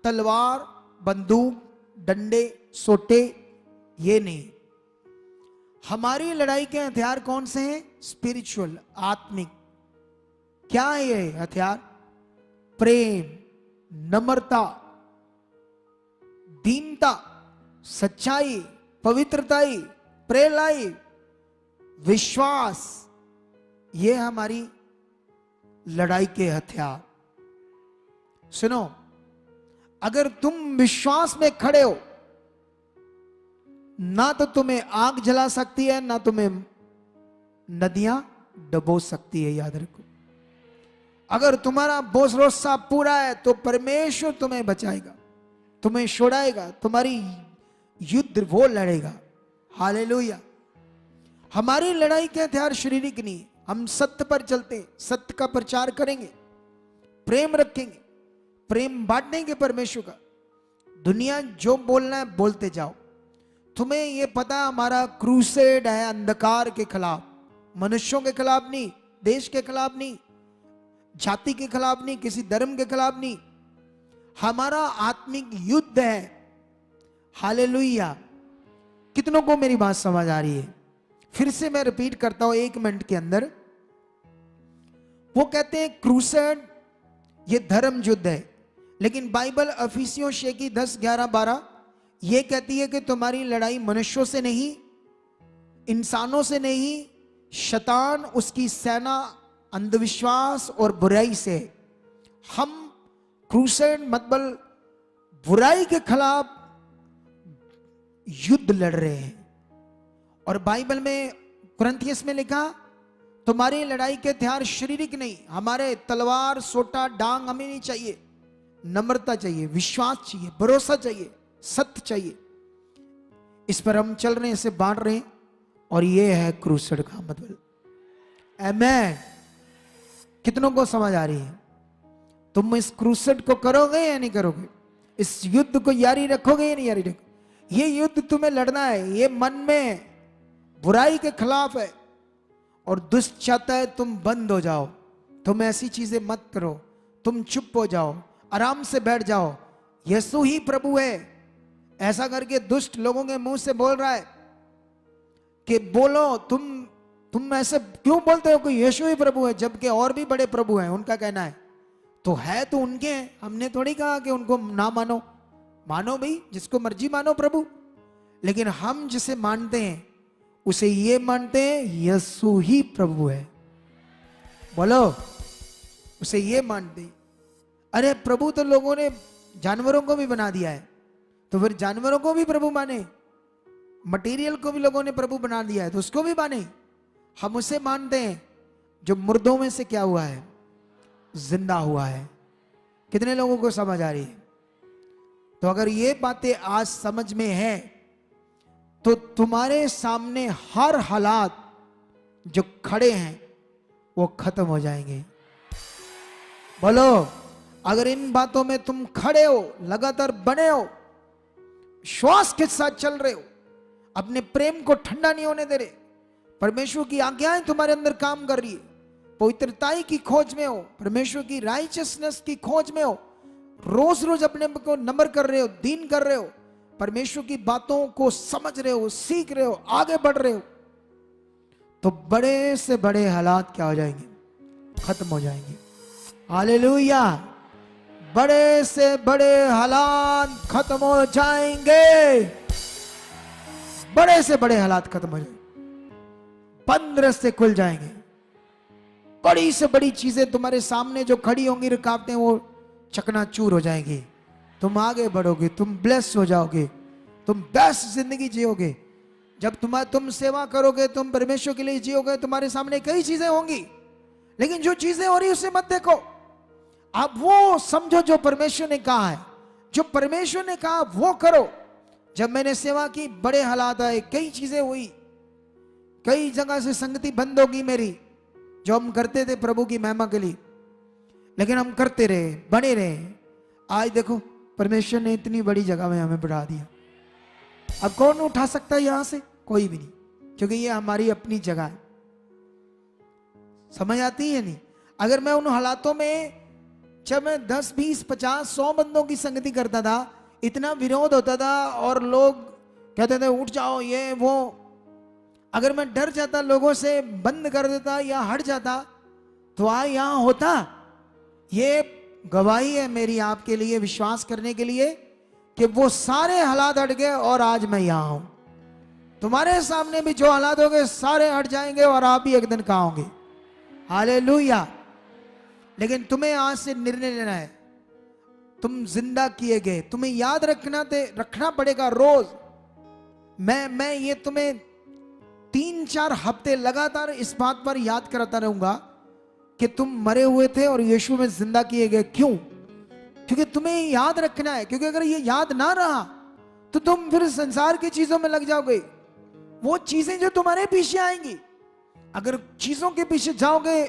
तलवार, बंदूक, डंडे, सोटे ये नहीं। हमारी लड़ाई के हथियार कौन से हैं? स्पिरिचुअल, आत्मिक। क्या है ये हथियार? प्रेम, नम्रता, दीनता, सच्चाई, पवित्रता, प्रेलाई, विश्वास, ये हमारी लड़ाई के हथियार। सुनो, अगर तुम विश्वास में खड़े हो, ना तो तुम्हें आग जला सकती है, ना तुम्हें नदियां डबो सकती है। याद रखो, अगर तुम्हारा भरोसा पूरा है तो परमेश्वर तुम्हें बचाएगा, तुम्हें छुड़ाएगा, तुम्हारी युद्ध वो लड़ेगा। हालेलुया। हमारी लड़ाई के हथियार शारीरिक नहीं, हम सत्य पर चलते, सत्य का प्रचार करेंगे, प्रेम रखेंगे, प्रेम बांटेंगे परमेश्वर का। दुनिया जो बोलना है बोलते जाओ। तुम्हें यह पता हमारा क्रूसेड है अंधकार के खिलाफ, मनुष्यों के खिलाफ नहीं, देश के खिलाफ नहीं, जाति के खिलाफ नहीं, किसी धर्म के खिलाफ नहीं। हमारा आत्मिक युद्ध है। हालेलुया। कितनों को मेरी बात समझ आ रही है? फिर से मैं रिपीट करता हूं 1 मिनट के अंदर। वो कहते हैं क्रूसेड ये धर्म युद्ध है, लेकिन बाइबल अफिसियों 6:10, 11, 12 ये कहती है कि तुम्हारी लड़ाई मनुष्यों से नहीं, इंसानों से नहीं, शैतान, उसकी सेना, अंधविश्वास और बुराई से। हम क्रूसेड मतलब बुराई के खिलाफ युद्ध लड़ रहे हैं। और बाइबल में कुरिन्थियस में लिखा तुम्हारी लड़ाई के हथियार शारीरिक नहीं, हमारे तलवार, सोटा, डांग हमें नहीं चाहिए। नम्रता चाहिए, विश्वास चाहिए, भरोसा चाहिए, सत्य चाहिए। इस पर हम चल रहे हैं, इसे बांट रहे हैं, और ये है क्रूसेड का मतलब। आमीन। कितनों को समझ आ रही है? तुम इस क्रूसेड को करोगे या नहीं करोगे? इस युद्ध को जारी रखोगे या नहीं जारी रखोगे? ये युद्ध तुम्हें लड़ना है। ये मन में बुराई के खिलाफ है, और दुष्ट चाहता है तुम बंद हो जाओ, तुम ऐसी चीजें मत करो, तुम चुप हो जाओ, आराम से बैठ जाओ, यीशु ही प्रभु है, ऐसा करके दुष्ट लोगों के मुंह से बोल रहा है कि बोलो, तुम ऐसे क्यों बोलते हो कि यीशु ही प्रभु है, जबकि और भी बड़े प्रभु हैं, उनका कहना है तो उनके हैं। हमने थोड़ी कहा कि उनको ना मानो, मानो भाई, जिसको मर्जी मानो प्रभु, लेकिन हम जिसे मानते हैं उसे ये मानते हैं यीशु ही प्रभु है। बोलो, उसे ये मानते हैं। अरे प्रभु तो लोगों ने जानवरों को भी बना दिया है, तो फिर जानवरों को भी प्रभु माने, मटेरियल को भी लोगों ने प्रभु बना दिया है तो उसको भी माने। हम उसे मानते हैं जो मुर्दों में से क्या हुआ है, जिंदा हुआ है। कितने लोगों को समझ आ रही है? तो अगर ये बातें आज समझ में है तो तुम्हारे सामने हर हालात जो खड़े हैं वो खत्म हो जाएंगे। बोलो, अगर इन बातों में तुम खड़े हो, लगातार बने हो, श्वास के साथ चल रहे हो, अपने प्रेम को ठंडा नहीं होने दे रहे, परमेश्वर की आज्ञाएं तुम्हारे अंदर काम कर रही है, पवित्रताई की खोज में हो, परमेश्वर की राइचियसनेस की खोज में हो, रोज रोज अपने को नम्र कर रहे हो, दीन कर रहे हो, परमेश्वर की बातों को समझ रहे हो, सीख रहे हो, आगे बढ़ रहे हो, तो बड़े से बड़े हालात क्या हो जाएंगे? खत्म हो जाएंगे। हालेलुया। बड़े से बड़े हालात खत्म हो जाएंगे, बड़े से बड़े हालात खत्म हो जाएंगे, बंद रास्ते खुल जाएंगे, बड़ी से बड़ी चीजें तुम्हारे सामने जो खड़ी होंगी, रुकावटें, वो चकनाचूर हो जाएंगी, तुम आगे बढ़ोगे, तुम ब्लेस हो जाओगे, तुम बेस्ट जिंदगी जियोगे। जब तुम सेवा करोगे, तुम परमेश्वर के लिए जियोगे, तुम्हारे सामने कई चीजें होंगी, लेकिन जो चीजें हो रही उसे मत देखो, आप वो समझो जो परमेश्वर ने कहा है, जो परमेश्वर ने कहा वो करो। जब मैंने सेवा की, बड़े हालात आए, कई चीजें हुई, कई जगह से संगति बंद होगी मेरी, जो हम करते थे प्रभु की महिमा के लिए, लेकिन हम करते रहे, बने रहे। आज देखो परमेश्वर ने इतनी बड़ी जगह में हमें बढ़ा दिया। अब कौन उठा सकता है यहां से? कोई भी नहीं, क्योंकि ये हमारी अपनी जगह है। समझ आती है नहीं? अगर मैं उन हालातों में, जब मैं 10, 20, 50, 100 बंदों की संगति करता था, इतना विरोध होता था और लोग कहते थे उठ जाओ, ये वो, अगर मैं डर जाता, लोगों से बंद कर देता या हट जाता, तो आज यहां होता। ये गवाही है मेरी आपके लिए, विश्वास करने के लिए कि वो सारे हालात हट गए और आज मैं यहां हूं। तुम्हारे सामने भी जो हालात होंगे सारे हट जाएंगे और आप भी एक दिन कहां होंगे। हालेलुया। लेकिन तुम्हें आज से निर्णय लेना है, तुम जिंदा किए गए, तुम्हें याद रखना पड़ेगा रोज। मैं ये तुम्हें 3-4 हफ्ते लगातार इस बात पर याद कराता रहूंगा कि तुम मरे हुए थे और यीशु में जिंदा किए गए। क्यों? क्योंकि तुम्हें याद रखना है, क्योंकि अगर ये याद ना रहा तो तुम फिर संसार की चीजों में लग जाओगे, वो चीजें जो तुम्हारे पीछे आएंगी। अगर चीजों के पीछे जाओगे,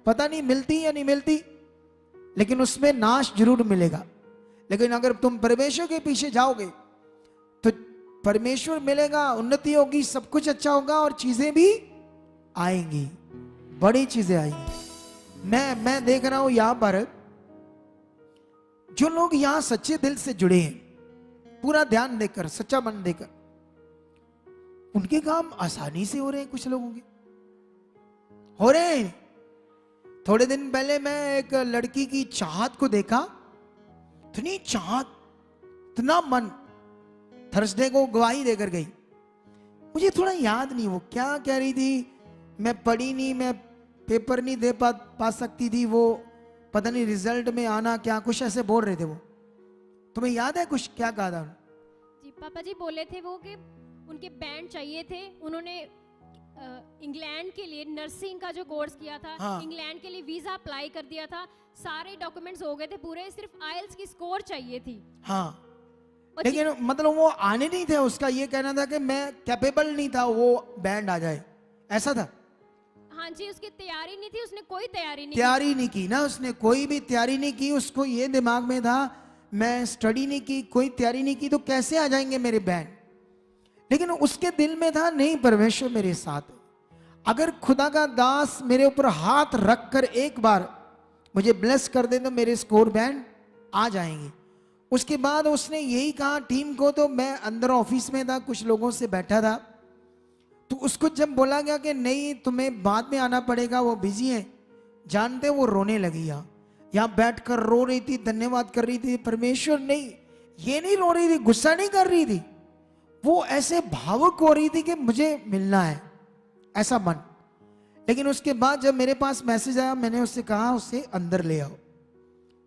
पता नहीं मिलती या नहीं मिलती, लेकिन उसमें नाश जरूर मिलेगा। लेकिन अगर तुम परमेश्वर के पीछे जाओगे तो परमेश्वर मिलेगा, उन्नति होगी, सब कुछ अच्छा होगा और चीजें भी आएंगी, बड़ी चीजें आएंगी। मैं देख रहा हूं यहां पर जो लोग यहां सच्चे दिल से जुड़े हैं, पूरा ध्यान देकर, सच्चा मन देकर, उनके काम आसानी से हो रहे हैं। कुछ लोगों के हो रहे हैं। थोड़े दिन पहले मैं एक लड़की की चाहत को देखा, इतनी चाहत, इतना मन, थर्सडे को गवाही देकर गई। मुझे थोड़ा याद नहीं वो क्या कह रही थी, मैं पढ़ी नहीं, मैं पेपर नहीं दे पा सकती थी, वो पता नहीं रिजल्ट में आना क्या, कुछ ऐसे बोल रहे थे वो। तुम्हें याद है कुछ क्या कहा था? जी पापा जी बोले थे वो कि उनके बैंड चाहिए थे। उन्होंने इंग्लैंड के लिए नर्सिंग का जो कोर्स किया था, हाँ। इंग्लैंड के लिए वीजा अप्लाई कर दिया था, सारे डॉक्यूमेंट्स हो गए थे पूरे, सिर्फ आइल्स की स्कोर चाहिए थी। हाँ, लेकिन मतलब वो आने नहीं थे, उसका ये कहना था कि मैं कैपेबल नहीं था वो बैंड आ जाए, ऐसा था। हाँ जी, उसकी तैयारी नहीं थी, उसने कोई तैयारी नहीं की ना, उसने कोई भी तैयारी नहीं की। उसको ये दिमाग में था मैं स्टडी नहीं की, कोई तैयारी नहीं की, तो कैसे आ जाएंगे मेरे बैंड। लेकिन उसके दिल में था नहीं, परमेश्वर मेरे साथ। अगर खुदा का दास मेरे ऊपर हाथ रखकर एक बार मुझे ब्लेस कर दे तो मेरे स्कोर बैंड आ जाएंगे। उसके बाद उसने यही कहा टीम को, तो मैं अंदर ऑफिस में था, कुछ लोगों से बैठा था, तो उसको जब बोला गया कि नहीं तुम्हें बाद में आना पड़ेगा, वो बिजी है, जानते वो रोने लगी। यहाँ बैठकर रो रही थी, धन्यवाद कर रही थी परमेश्वर। नहीं, ये नहीं रो रही थी, गुस्सा नहीं कर रही थी, वो ऐसे भावुक हो रही थी कि मुझे मिलना है, ऐसा मन। लेकिन उसके बाद जब मेरे पास मैसेज आया, मैंने उससे कहा उसे अंदर ले आओ।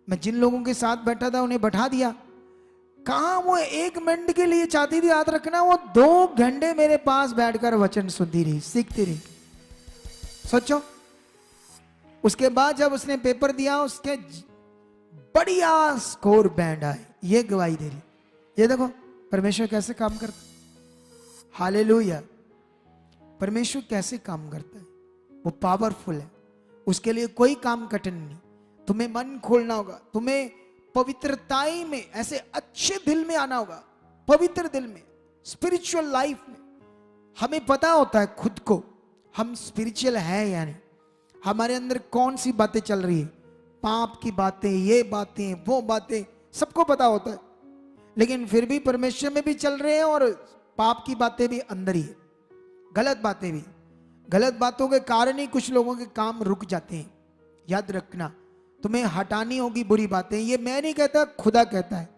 मैं जिन लोगों के साथ बैठा था उन्हें बैठा दिया। कहा वो 1 मिनट के लिए चाहती थी, याद रखना, वो 2 घंटे मेरे पास बैठकर वचन सुनती रही, सीखती रही। सोचो, उसके बाद जब उसने पेपर दिया, उसके बढ़िया स्कोर बैंड आए। ये गवाही दे रही। ये देखो परमेश्वर कैसे काम करता है। हालेलुया। परमेश्वर कैसे काम करता है, वो पावरफुल है। उसके लिए कोई काम कठिन नहीं। तुम्हें मन खोलना होगा, तुम्हें पवित्रताई में, ऐसे अच्छे दिल में आना होगा, पवित्र दिल में, स्पिरिचुअल लाइफ में। हमें पता होता है खुद को हम स्पिरिचुअल है या नहीं, हमारे अंदर कौन सी बातें चल रही है, पाप की बातें, ये बातें, वो बातें, सबको पता होता है। लेकिन फिर भी परमेश्वर में भी चल रहे हैं और पाप की बातें भी अंदर ही है, गलत बातें भी। गलत बातों के कारण ही कुछ लोगों के काम रुक जाते हैं। याद रखना, तुम्हें हटानी होगी बुरी बातें। ये मैं नहीं कहता, खुदा कहता है,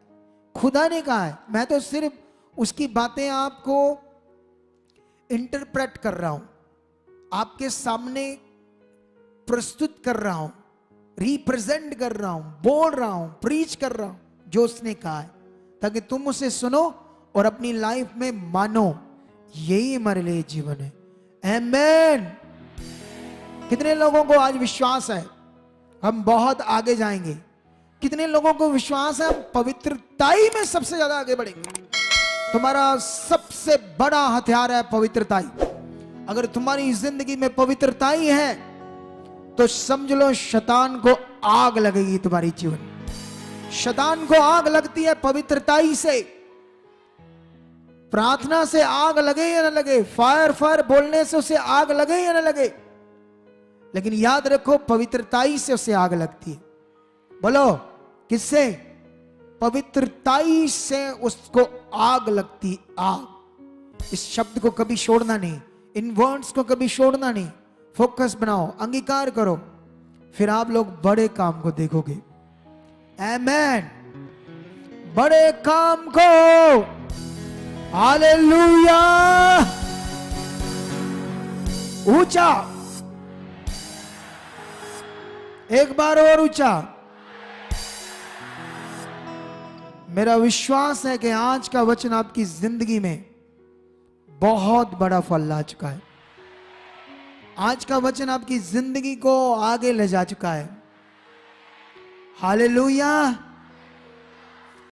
खुदा ने कहा है। मैं तो सिर्फ उसकी बातें आपको इंटरप्रेट कर रहा हूं, आपके सामने प्रस्तुत कर रहा हूं, रिप्रेजेंट कर रहा हूं, बोल रहा हूं, प्रीच कर रहा हूं जो उसने कहा है, ताकि तुम उसे सुनो और अपनी लाइफ में मानो। यही हमारे लिए जीवन है। आमेन। कितने लोगों को आज विश्वास है हम बहुत आगे जाएंगे? कितने लोगों को विश्वास है हम पवित्रताई में सबसे ज्यादा आगे बढ़ेंगे? तुम्हारा सबसे बड़ा हथियार है पवित्रताई। अगर तुम्हारी जिंदगी में पवित्रताई है तो समझ लो शैतान को आग लगेगी तुम्हारी जीवन। शैतान को आग लगती है पवित्रताई से। प्रार्थना से आग लगे या ना लगे, फायर फायर बोलने से उसे आग लगे या ना लगे, लेकिन याद रखो पवित्रताई से उसे आग लगती है। बोलो किससे? पवित्रताई से उसको आग लगती। आग। इस शब्द को कभी छोड़ना नहीं, इन वर्ड्स को कभी छोड़ना नहीं। फोकस बनाओ, अंगीकार करो, फिर आप लोग बड़े काम को देखोगे। आमेन। बड़े काम को। हालेलुया। ऊंचा, एक बार और ऊंचा। मेरा विश्वास है कि आज का वचन आपकी जिंदगी में बहुत बड़ा फल ला चुका है। आज का वचन आपकी जिंदगी को आगे ले जा चुका है। हालेलुया।